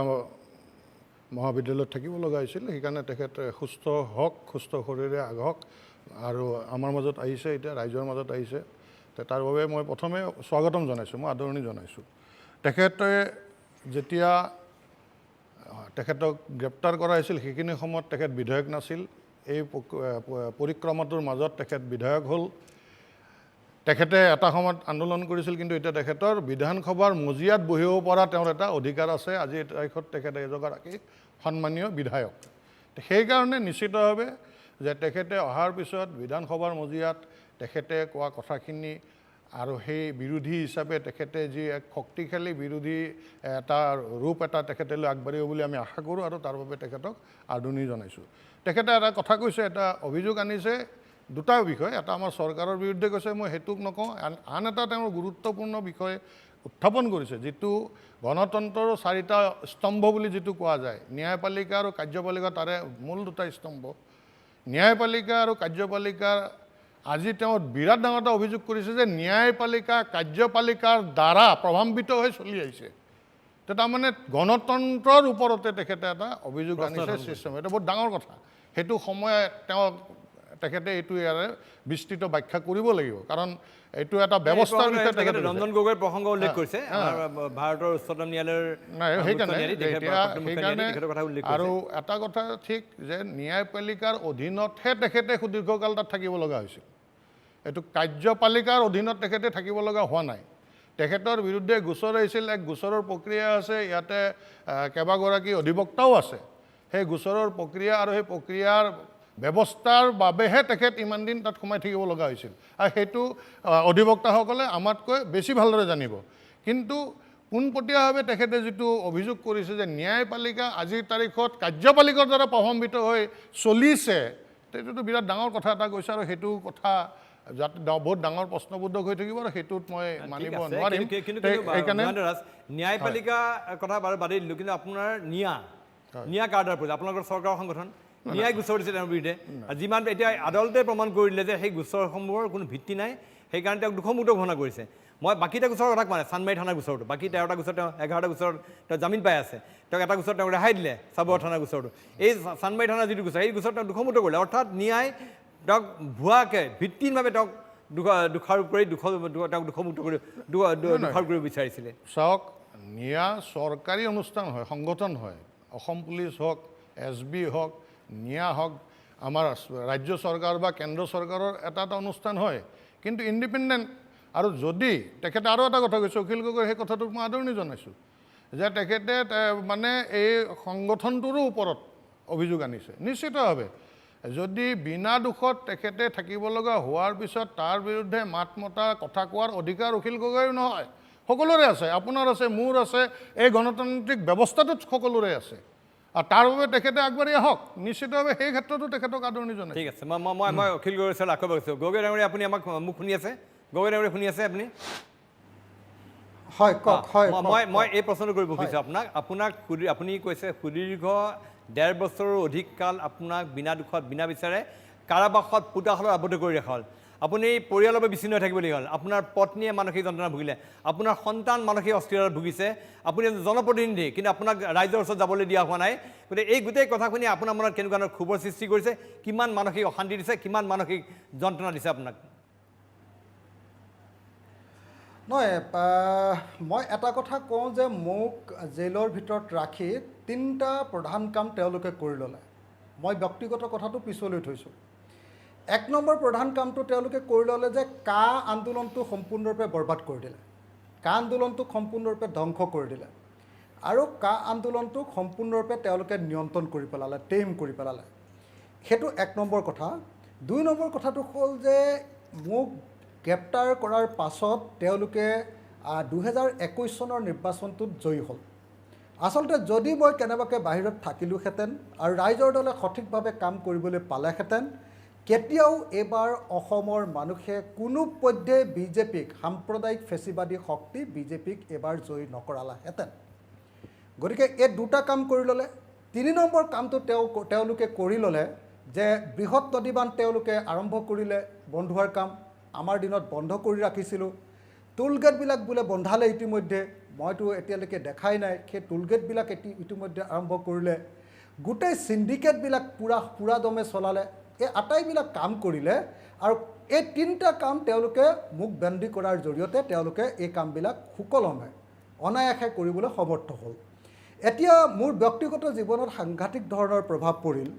মহাবিদ্যালয়ত থাকিব লগা হৈছিল। সেইকাৰণে তেখেত সুস্থ হওক, সুস্থ শৰীৰে আগহক আৰু আমাৰ মাজত আহিছে, এতিয়া ৰাইজৰ মাজত আহিছে। তাৰ বাবে মই প্ৰথমে স্বাগতম জনাইছোঁ, মই আদৰণি জনাইছোঁ। তেখেতে যেতিয়া তেখেতক গ্ৰেপ্তাৰ কৰা হৈছিল সেইখিনি সময়ত তেখেত বিধায়ক নাছিল। এই পৰিক্ৰমাটোৰ মাজত তেখেত বিধায়ক হ'ল। তেখেতে এটা সময়ত আন্দোলন কৰিছিল, কিন্তু এতিয়া তেখেতৰ বিধানসভাৰ মজিয়াত বহিব পৰা তেওঁৰ এটা অধিকাৰ আছে। আজিৰ তাৰিখত তেখেতে এগৰাকী সন্মানীয় বিধায়ক। সেইকাৰণে নিশ্চিতভাৱে যে তেখেতে অহাৰ পিছত বিধানসভাৰ মজিয়াত তেখেতে কোৱা কথাখিনি আৰু সেই বিৰোধী হিচাপে তেখেতে যি এক শক্তিশালী বিৰোধী এটা ৰূপ এটা তেখেতে লৈ আগবাঢ়িব বুলি আমি আশা কৰোঁ আৰু তাৰ বাবে তেখেতক আদৰণি জনাইছোঁ। তেখেতে এটা কথা কৈছে, এটা অভিযোগ আনিছে, দুটা বিষয়। এটা আমাৰ চৰকাৰৰ বিৰুদ্ধে কৈছে, মই সেইটোক নকওঁ। আন এটা তেওঁৰ গুৰুত্বপূৰ্ণ বিষয় উত্থাপন কৰিছে, যিটো গণতন্ত্ৰৰ 4টা স্তম্ভ বুলি যিটো কোৱা যায়, ন্যায়পালিকা আৰু কাৰ্যপালিকা তাৰে মূল 2টা স্তম্ভ। ন্যায়পালিকা আৰু কাৰ্যপালিকাৰ আজি তেওঁ বিৰাট ডাঙৰ এটা অভিযোগ কৰিছে যে ন্যায়পালিকা কাৰ্যপালিকাৰ দ্বাৰা প্ৰভাৱিত হৈ চলি আহিছে। তাৰমানে গণতন্ত্ৰৰ ওপৰতে তেখেতে এটা অভিযোগ আনিছে চিষ্টেম। এটা বহুত ডাঙৰ কথা। সেইটো সময় তেখেতে এইটো ইয়াৰে বিস্তৃত ব্যাখ্যা কৰিব লাগিব, কাৰণ এইটো এটা ব্যৱস্থাৰ বিষয়ে তেখেতে ৰঞ্জন গগৈৰ প্ৰসংগ উল্লেখ কৰিছে ভাৰতৰ উচ্চতম ন্যায়ালয়ৰ। সেইকাৰণে আৰু এটা কথা ঠিক যে ন্যায়পালিকাৰ অধীনতহে তেখেতে সুদীৰ্ঘকাল তাত থাকিব লগা হৈছিল। এইটো কাৰ্যপালিকাৰ অধীনত তেখেতে থাকিব লগা হোৱা নাই। তেখেতৰ বিৰুদ্ধে গোচৰ আহিছিল, এক গোচৰৰ প্ৰক্ৰিয়া আছে, ইয়াতে কেইবাগৰাকী অধিবক্তাও আছে। সেই গোচৰৰ প্ৰক্ৰিয়া আৰু সেই প্ৰক্ৰিয়াৰ ব্যৱস্থাৰ বাবেহে তেখেত ইমান দিন তাত সোমাই থাকিব লগা হৈছিল, আৰু সেইটো অধিবক্তাসকলে আমাতকৈ বেছি ভালদৰে জানিব। কিন্তু পোনপটীয়াভাৱে তেখেতে যিটো অভিযোগ কৰিছে যে ন্যায়পালিকা আজিৰ তাৰিখত কাৰ্যপালিকাৰ দ্বাৰা প্ৰভাৱিত হৈ চলিছে, সেইটোতো বিৰাট ডাঙৰ কথা এটা কৈছে, আৰু সেইটো কথা যাতে বহুত ডাঙৰ প্ৰশ্নবোধক হৈ থাকিব, আৰু সেইটোত মই মানিব নোৱাৰিম। সেইকাৰণে ন্যায়পালিকা কথা বাৰু বাদেই দিলোঁ, কিন্তু আপোনাৰ নিয়া কাৰ্ডাৰ পৰিছে আপোনালোকৰ চৰকাৰৰ সংগঠন ন্যায় গোচৰ দিছে তেওঁৰ বিৰুদ্ধে। যিমান এতিয়া আদালতে প্ৰমাণ কৰি দিলে যে সেই গোচৰসমূহৰ কোনো ভিত্তি নাই, সেইকাৰণে তেওঁক দোষমুক্ত ঘোষণা কৰিছে। মই বাকীটা গোচৰৰ কথা কোৱা নাই, চানমাৰী থানাৰ গোচৰটো, বাকী 13টা গোচৰ তেওঁ 11টা গোচৰত তেওঁ জামিন পাই আছে। তেওঁক এটা গোচৰত তেওঁক ৰেহাই দিলে, চাবুৱা থানাৰ গোচৰটো। এই চানমাৰী থানাৰ যিটো গোচৰ, সেই গোচৰত তেওঁক দোষমুক্ত কৰিলে। অৰ্থাৎ ন্যায় তেওঁক ভুৱাকৈ ভিত্তিহীনভাৱে তেওঁক দোষাৰোপ কৰি তেওঁক দোষমুক্ত কৰি দোষাৰোপ কৰিব বিচাৰিছিলে। চাওক, নিয়া চৰকাৰী অনুষ্ঠান হয়, সংগঠন হয়। অসম পুলিচ হওক, SB হওক, নিয়া হওক, আমাৰ ৰাজ্য চৰকাৰ বা কেন্দ্ৰ চৰকাৰৰ এটা অনুষ্ঠান হয়, কিন্তু ইণ্ডিপেণ্ডেণ্ট। আৰু যদি তেখেতে আৰু এটা কথা কৈছে, অখিল গগৈ, সেই কথাটোক মই আদৰণি জনাইছোঁ যে তেখেতে মানে এই সংগঠনটোৰো ওপৰত অভিযোগ আনিছে। নিশ্চিতভাৱে যদি বিনা দোষত তেখেতে থাকিব লগা হোৱাৰ পিছত তাৰ বিৰুদ্ধে মাত মতা কথা কোৱাৰ অধিকাৰ অখিল গগৈৰ নহয়, সকলোৰে আছে। আপোনাৰ আছে, মোৰ আছে, এই গণতান্ত্ৰিক ব্যৱস্থাটোত সকলোৰে আছে, আৰু তাৰ বাবে তেখেতে আগবাঢ়ি আহক। নিশ্চিতভাৱে সেই ক্ষেত্ৰতো তেখেতক আদৰণি জনাইছোঁ। ঠিক আছে, মই অখিল গগৈৰ ওচৰত আকৌ কৈছোঁ। গগৈ ডাঙৰীয়া, আপুনি মোক শুনি আছে? গগৈ ডাঙৰীয়া শুনি আছে আপুনি? হয়, কওক। হয়, মই এই প্ৰশ্নটো কৰিব খুজিছোঁ আপোনাক আপুনি কৈছে সুদীৰ্ঘ 1.5 বছৰৰ অধিক কাল আপোনাক বিনা দোষত বিনা বিচাৰে কাৰাবাসত পোতাশালত আবদ্ধ কৰি ৰখা হ'ল। আপুনি পৰিয়ালৰ পৰা বিচ্ছিন্ন হৈ থাকিবলগীয়া হ'ল। আপোনাৰ পত্নীয়ে মানসিক যন্ত্ৰণা ভুগিলে, আপোনাৰ সন্তান মানসিক অস্থিৰতাত ভুগিছে। আপুনি এজন জনপ্ৰতিনিধি, কিন্তু আপোনাক ৰাইজৰ ওচৰত যাবলৈ দিয়া হোৱা নাই। গতিকে এই গোটেই কথাখিনি আপোনাৰ মনত কেনেকুৱা ধৰণৰ ক্ষোভৰ সৃষ্টি কৰিছে? কিমান মানসিক অশান্তি দিছে, কিমান মানসিক যন্ত্ৰণা দিছে আপোনাক? নহয়, মই এটা কথা কওঁ যে মোক জেইলৰ ভিতৰত ৰাখি 3টা প্ৰধান কাম তেওঁলোকে কৰি ল'লে। মই ব্যক্তিগত কথাটো পিছলৈ থৈছোঁ। 1 নম্বৰ প্ৰধান কামটো তেওঁলোকে কৰি ল'লে যে কা আন্দোলনটো সম্পূৰ্ণৰূপে বৰবাদ কৰি দিলে, কা আন্দোলনটোক সম্পূৰ্ণৰূপে ধ্বংস কৰি দিলে, আৰু কা আন্দোলনটোক সম্পূৰ্ণৰূপে তেওঁলোকে নিয়ন্ত্ৰণ কৰি পেলালে, টেইম কৰি পেলালে। সেইটো 1 নম্বৰ কথা। 2 নম্বৰ কথাটো হ'ল যে মোক গ্ৰেপ্তাৰ কৰাৰ পাছত তেওঁলোকে 2021 চনৰ নিৰ্বাচনটোত জয়ী হ'ল। আচলতে যদি মই কেনেবাকৈ বাহিৰত থাকিলোহেঁতেন আৰু ৰাইজৰ দলে সঠিকভাৱে কাম কৰিবলৈ পালেহেঁতেন, কেতিয়াও এইবাৰ অসমৰ মানুহে কোনোপধ্যে বিজেপিক, সাম্প্ৰদায়িক ফেচিবাদী শক্তি বিজেপিক এইবাৰ জয়ী নকৰালেহেঁতেন। গতিকে এই 2টা কাম কৰি ল'লে। 3 নম্বৰ কামটো তেওঁলোকে কৰি ল'লে যে বৃহৎ নদীবান্ধ তেওঁলোকে আৰম্ভ কৰিলে বন্ধ হোৱাৰ কাম। আমাৰ দিনত বন্ধ কৰি ৰাখিছিলোঁ। টোল গেটবিলাক বোলে বন্ধালে ইতিমধ্যে, মইতো এতিয়ালৈকে দেখাই নাই সেই টোলগেটবিলাক ইতিমধ্যে আৰম্ভ কৰিলে গোটেই সিন্ডিকেটবিলাক পুৰা দমে চলালে এই আটাইবিলাক কাম কৰিলে আৰু এই তিনিটা কাম তেওঁলোকে মুখ বন্দী কৰাৰ জৰিয়তে তেওঁলোকে এই কামবিলাক সুকলমে অনায়াসে কৰিবলৈ সমৰ্থ হ'ল এতিয়া মোৰ ব্যক্তিগত জীৱনত সাংঘাতিক ধৰণৰ প্ৰভাৱ পৰিল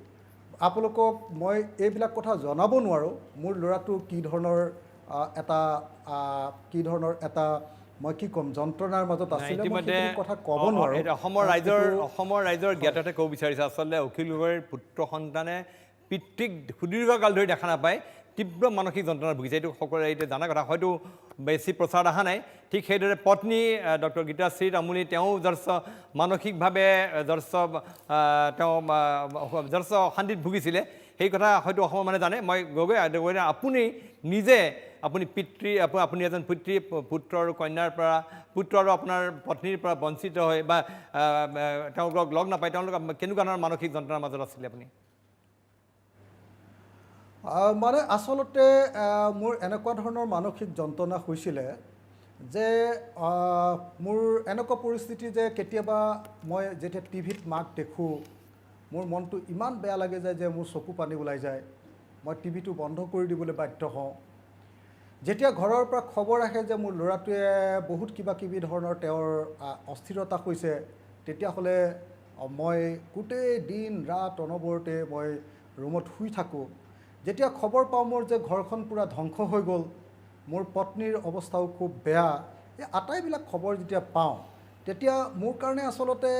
আপোনালোকক মই এইবিলাক কথা জনাব নোৱাৰোঁ মোৰ ল'ৰাটো কি ধৰণৰ এটা মই কি ক'ম যন্ত্ৰণাৰ মাজত আছিলে কথা ক'ব নোৱাৰোঁ অসমৰ ৰাইজৰ জ্ঞাততে ক'ব বিচাৰিছে আচলতে অখিল গগৈৰ পুত্ৰ সন্তানে পিতৃক সুদীৰ্ঘকাল ধৰি দেখা নাপায় তীব্ৰ মানসিক যন্ত্ৰণাত ভুগিছে এইটো সকলোৰে এইটো জানা কথা হয়তো বেছি প্ৰচাৰ অহা নাই ঠিক সেইদৰে পত্নী ডক্টৰ গীতাশ্ৰী তামুলী তেওঁ যথেষ্ট মানসিকভাৱে যথেষ্ট অশান্তিত ভুগিছিলে সেই কথা হয়তো অসমৰ মানে জানে মই গগৈ আপুনি নিজে আপুনি আপুনি এজন পুত্ৰ আৰু কন্যাৰ পৰা পুত্ৰ আৰু আপোনাৰ পত্নীৰ পৰা বঞ্চিত হৈ বা তেওঁলোকক লগ নাপায় তেওঁলোক কেনেকুৱা ধৰণৰ মানসিক যন্ত্ৰণাৰ মাজত আছিলে আপুনি মানে আচলতে মোৰ এনেকুৱা ধৰণৰ মানসিক যন্ত্ৰণা হৈছিলে যে মোৰ এনেকুৱা পৰিস্থিতি যে কেতিয়াবা মই যেতিয়া টিভিত মাক দেখোঁ মোৰ মনটো ইমান বেয়া লাগে যায় যে মোৰ চকু পানী ওলাই যায় মই টিভিটো বন্ধ কৰি দিবলৈ বাধ্য হওঁ যেতিয়া ঘৰৰ পৰা খবৰ আহে যে মোৰ ল'ৰাটোৱে বহুত কিবা ধৰণৰ তেওঁৰ অস্থিৰতা হৈছে তেতিয়াহ'লে মই গোটেই দিন ৰাত অনবৰতে মই ৰুমত শুই থাকোঁ যেতিয়া খবৰ পাওঁ মোৰ যে ঘৰখন পূৰা ধ্বংস হৈ গ'ল মোৰ পত্নীৰ অৱস্থাও খুব বেয়া এই আটাইবিলাক খবৰ যেতিয়া পাওঁ তেতিয়া মোৰ কাৰণে আচলতে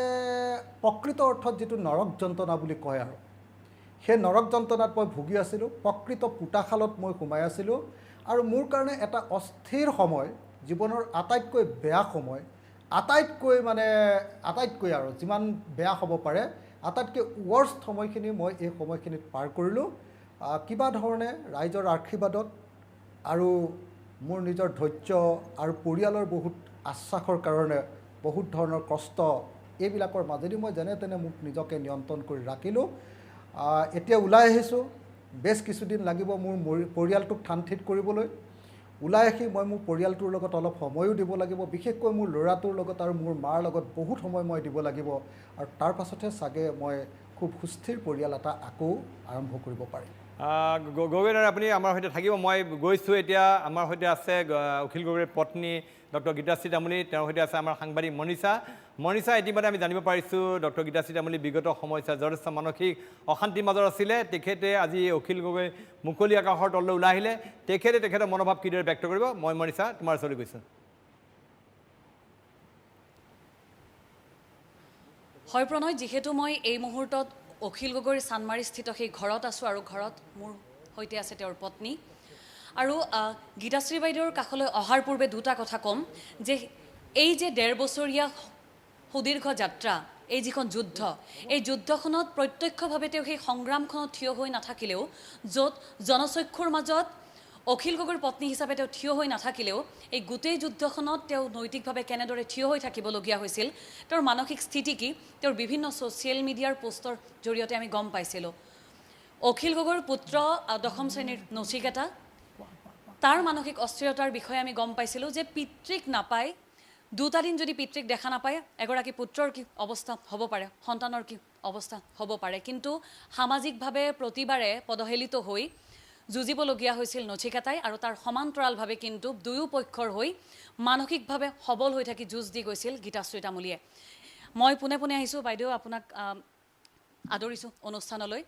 প্ৰকৃত অৰ্থত যিটো নৰক যন্ত্ৰণা বুলি কয় আৰু সেই নৰক যন্ত্ৰণাত মই ভুগি আছিলোঁ প্ৰকৃত পোতাশালত মই সোমাই আছিলোঁ আৰু মোৰ কাৰণে এটা অস্থিৰ সময় জীৱনৰ আটাইতকৈ বেয়া সময় আটাইতকৈ আৰু যিমান বেয়া হ'ব পাৰে আটাইতকৈ ৱৰ্ষ্ট সময়খিনি মই এই সময়খিনিত পাৰ কৰিলোঁ কিবা ধৰণে ৰাইজৰ আশীৰ্বাদত আৰু মোৰ নিজৰ ধৈৰ্য আৰু পৰিয়ালৰ বহুত আশ্বাসৰ কাৰণে বহুত ধৰণৰ কষ্ট এইবিলাকৰ মাজেদি মই যেনে তেনে মোক নিজকে নিয়ন্ত্ৰণ কৰি ৰাখিলোঁ এতিয়া ওলাই আহিছোঁ বেছ কিছুদিন লাগিব মোৰ পৰিয়ালটোক ঠান ঠিক কৰিবলৈ ওলাই আহি মই মোৰ পৰিয়ালটোৰ লগত অলপ সময়ো দিব লাগিব বিশেষকৈ মোৰ ল'ৰাটোৰ লগত আৰু মোৰ মাৰ লগত বহুত সময় মই দিব লাগিব আৰু তাৰ পাছতহে চাগে মই খুব সুস্থিৰ পৰিয়াল এটা আকৌ আৰম্ভ কৰিব পাৰিম গগৈ আপুনি আমাৰ সৈতে থাকিব মই গৈছোঁ এতিয়া আমাৰ সৈতে আছে অখিল গগৈৰ পত্নী ডক্টৰ গীতাশ্ৰী তামুলী তেওঁৰ সৈতে আছে আমাৰ সাংবাদিক মনীষা ইতিমধ্যে আমি জানিব পাৰিছোঁ ডক্টৰ গীতাশ্ৰী তামুলী বিগত সময়ছোৱাত যথেষ্ট মানসিক অশান্তিৰ মাজত আছিলে তেখেতে আজি অখিল গগৈ মুকলি আকাশৰ তললৈ ওলাই আহিলে তেখেতৰ মনোভাৱ কিদৰে ব্যক্ত কৰিব মই মনীষা তোমাৰ ওচৰলৈ গৈছোঁ হয় প্ৰণয় যিহেতু মই এই মুহূৰ্তত অখিল গগৈৰ চানমাৰীস্থিত সেই ঘৰত আছোঁ আৰু ঘৰত মোৰ সৈতে আছে তেওঁৰ পত্নী আৰু গীতাশ্ৰী বাইদেউৰ কাষলৈ অহাৰ পূৰ্বে দুটা কথা ক'ম যে এই যে 1.5 বছৰীয়া সুদীৰ্ঘ যাত্ৰা এই যিখন যুদ্ধ এই যুদ্ধখনত প্ৰত্যক্ষভাৱে তেওঁ সেই সংগ্ৰামখনত থিয় হৈ নাথাকিলেও য'ত জনচক্ষুৰ মাজত অখিল গগৈৰ পত্নী হিচাপে তেওঁ থিয় হৈ নাথাকিলেও এই গোটেই যুদ্ধখনত তেওঁ নৈতিকভাৱে কেনেদৰে থিয় হৈ থাকিবলগীয়া হৈছিল তেওঁৰ মানসিক স্থিতি কি তেওঁৰ বিভিন্ন ছ'চিয়েল মিডিয়াৰ পোষ্টৰ জৰিয়তে আমি গম পাইছিলোঁ অখিল গগৈৰ পুত্ৰ 10ম শ্ৰেণীৰ নচিকেতা তাৰ মানসিক অস্থিৰতাৰ বিষয়ে আমি গম পাইছিলোঁ যে পিতৃক নাপায় দুটা দিন যদি পিতৃক দেখা নাপায় এগৰাকী পুত্ৰৰ কি অৱস্থা হ'ব পাৰে সন্তানৰ কি অৱস্থা হ'ব পাৰে কিন্তু সামাজিকভাৱে প্ৰতিবাৰে পদহেলিত হৈ যুঁজিবলগীয়া হৈছিল নচিকেতাই আৰু তাৰ সমান্তৰালভাৱে কিন্তু দুয়ো পক্ষৰ হৈ মানসিকভাৱে সবল হৈ থাকি যুঁজ দি গৈছিল গীতাশ্ৰী তামুলীয়ে মই পোনে আহিছোঁ বাইদেউ আপোনাক আদৰিছোঁ অনুষ্ঠানলৈ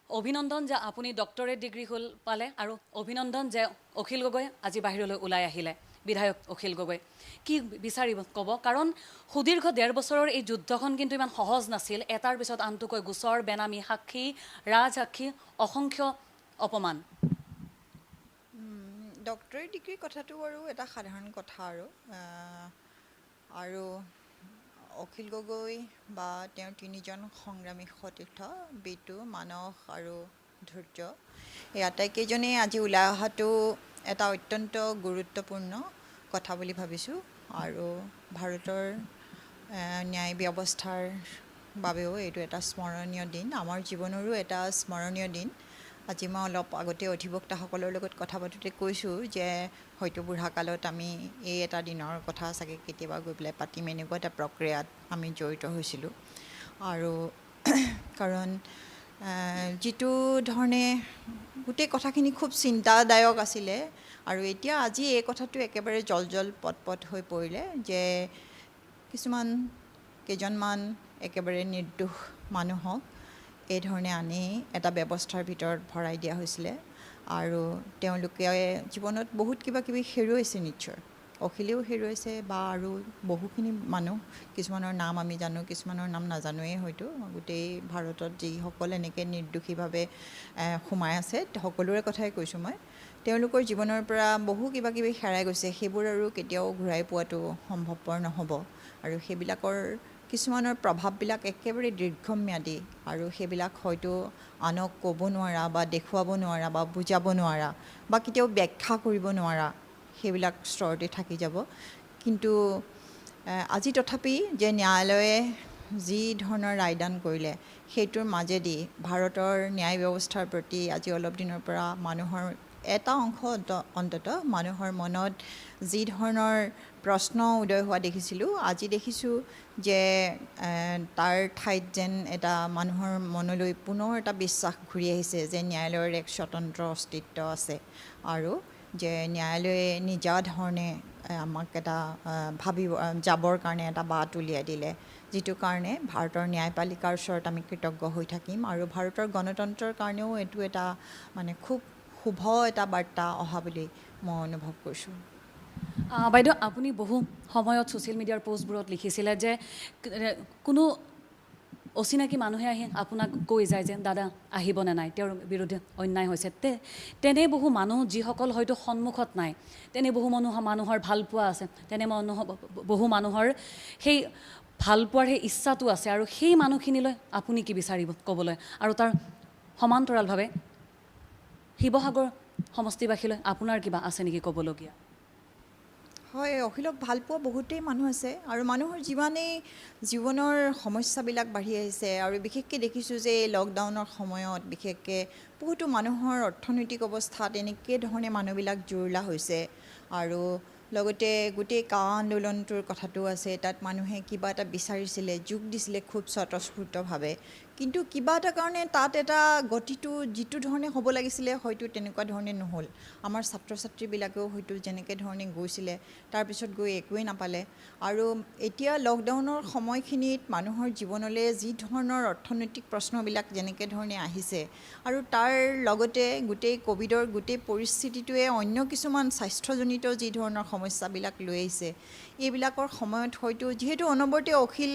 অভিনন্দন যে আপুনি ডক্টৰেট ডিগ্ৰী পালে আৰু অভিনন্দন যে অখিল গগৈ আজি বাহিৰলৈ ওলাই আহিলে বিধায়ক অখিল গগৈ কি বিচাৰিব ক'ব কাৰণ সুদীৰ্ঘ 1.5 বছৰৰ এই যুদ্ধখন কিন্তু ইমান সহজ নাছিল এটাৰ পিছত আনটোকৈ গোচৰ বেনামী সাক্ষী ৰাজসাক্ষী অসংখ্য অপমান ডক্টৰেট ডিগ্ৰী কথাটো আৰু এটা সাধাৰণ কথা আৰু অখিল গগৈ বা তেওঁৰ 3জন সংগ্ৰামী সতীৰ্থ বিতু মানস আৰু ধৈৰ্য এই আটাইকেইজনেই আজি ওলাই অহাটো এটা অত্যন্ত গুৰুত্বপূৰ্ণ কথা বুলি ভাবিছোঁ আৰু ভাৰতৰ ন্যায় ব্যৱস্থাৰ বাবেও এইটো এটা স্মৰণীয় দিন আমাৰ জীৱনৰো এটা স্মৰণীয় দিন আজি মই অলপ আগতে অধিবক্তাসকলৰ লগত কথা পাতোঁতে কৈছোঁ যে হয়তো বুঢ়াকালত আমি এই এটা দিনৰ কথা চাগে কেতিয়াবা গৈ পেলাই পাতিম, এনেকুৱা এটা প্ৰক্ৰিয়াত আমি জড়িত হৈছিলোঁ। আৰু কাৰণ যিটো ধৰণে গোটেই কথাখিনি খুব চিন্তাদায়ক আছিলে, আৰু এতিয়া আজি এই কথাটো একেবাৰে জল পট হৈ পৰিলে যে কেইজনমান একেবাৰে নিৰ্দোষ মানুহক এই ধৰণে আনি এটা ব্যৱস্থাৰ ভিতৰত ভৰাই দিয়া হৈছিলে, আৰু তেওঁলোকে জীৱনত বহুত কিবা কিবি হেৰুৱাইছে। নিশ্চয় অখিলেও হেৰুৱাইছে বা আৰু বহুখিনি মানুহ, কিছুমানৰ নাম আমি জানো, কিছুমানৰ নাম নাজানোৱেই হয়তো। গোটেই ভাৰতত যিসকল এনেকৈ নিৰ্দোষীভাৱে সোমাই আছে সকলোৰে কথাই কৈছোঁ মই। তেওঁলোকৰ জীৱনৰ পৰা বহু কিবা কিবি হেৰাই গৈছে, সেইবোৰ আৰু কেতিয়াও ঘূৰাই পোৱাটো সম্ভৱপৰ নহ'ব। আৰু সেইবিলাকৰ কিছুমানৰ প্ৰভাৱবিলাক একেবাৰে দীৰ্ঘম্যাদী, আৰু সেইবিলাক হয়তো আনক ক'ব নোৱাৰা বা দেখুৱাব নোৱাৰা বা বুজাব নোৱাৰা বা কেতিয়াও ব্যাখ্যা কৰিব নোৱাৰা, সেইবিলাক স্তৰতে থাকি যাব। কিন্তু আজি তথাপি যে ন্যায়ালয়ে যি ধৰণৰ ৰায়দান কৰিলে, সেইটোৰ মাজেদি ভাৰতৰ ন্যায় ব্যৱস্থাৰ প্ৰতি আজি অলপ দিনৰ পৰা মানুহৰ এটা অংশ অন্ততঃ মানুহৰ মনত যি ধৰণৰ প্ৰশ্ন উদয় হোৱা দেখিছিলোঁ, আজি দেখিছোঁ যে তাৰ ঠাইত যেন এটা মানুহৰ মনলৈ পুনৰ এটা বিশ্বাস ঘূৰি আহিছে যে ন্যায়ালয়ৰ এক স্বতন্ত্ৰ অস্তিত্ব আছে, আৰু যে ন্যায়ালয়ে নিজা ধৰণে আমাক এটা যাবৰ কাৰণে এটা বাট উলিয়াই দিলে, যিটো কাৰণে ভাৰতৰ ন্যায়পালিকাৰ ওচৰত আমি কৃতজ্ঞ হৈ থাকিম। আৰু ভাৰতৰ গণতন্ত্ৰৰ কাৰণেও এইটো এটা খুব শুভ এটা বাৰ্তা অহা বুলি মই অনুভৱ কৰিছোঁ। বাইদেউ, আপুনি বহু সময়ত ছ'চিয়েল মিডিয়াৰ পষ্টবোৰত লিখিছিলে যে কোনো অচিনাকি মানুহে আহি আপোনাক কৈ যায় যে দাদা আহিবনে নাই, তেওঁৰ বিৰুদ্ধে অন্যায় হৈছে। তেনে বহু মানুহ যিসকল হয়তো সন্মুখত নাই, তেনে বহু মানুহৰ ভালপোৱা আছে, তেনে বহু মানুহৰ সেই ভালপোৱাৰ সেই ইচ্ছাটো আছে, আৰু সেই মানুহখিনিলৈ আপুনি কি বিচাৰিব ক'বলৈ? আৰু তাৰ সমান্তৰালভাৱে শিৱসাগৰ সমষ্টিবাসীলৈ আপোনাৰ কিবা আছে নেকি ক'বলগীয়া? হয়, অখিলক ভালপোৱা বহুতেই মানুহ আছে, আৰু মানুহৰ যিমানেই জীৱনৰ সমস্যাবিলাক বাঢ়ি আহিছে, আৰু বিশেষকৈ দেখিছোঁ যে এই লকডাউনৰ সময়ত বিশেষকৈ বহুতো মানুহৰ অৰ্থনৈতিক অৱস্থাত এনেকৈ ধৰণে মানুহবিলাক জুৰুলা হৈছে। আৰু লগতে গোটেই কা আন্দোলনটোৰ কথাটো আছে, তাত মানুহে কিবা এটা বিচাৰিছিলে, যোগ দিছিলে খুব স্বতঃস্ফূৰ্তভাৱে, কিন্তু কিবা এটা কাৰণে তাত এটা গতিটো যিটো ধৰণে হ'ব লাগিছিলে হয়তো তেনেকুৱা ধৰণে নহ'ল। আমাৰ ছাত্ৰ ছাত্ৰীবিলাকেও হয়তো যেনেকৈ ধৰণে গৈছিলে তাৰপিছত গৈ একোৱেই নাপালে। আৰু এতিয়া লকডাউনৰ সময়খিনিত মানুহৰ জীৱনলৈ যি ধৰণৰ অৰ্থনৈতিক প্ৰশ্নবিলাক যেনেকৈ ধৰণে আহিছে, আৰু তাৰ লগতে গোটেই ক'ভিডৰ গোটেই পৰিস্থিতিটোৱে অন্য কিছুমান স্বাস্থ্যজনিত যি ধৰণৰ সমস্যাবিলাক লৈ আহিছে, এইবিলাকৰ সময়ত হয়তো যিহেতু অনবৰতে অখিল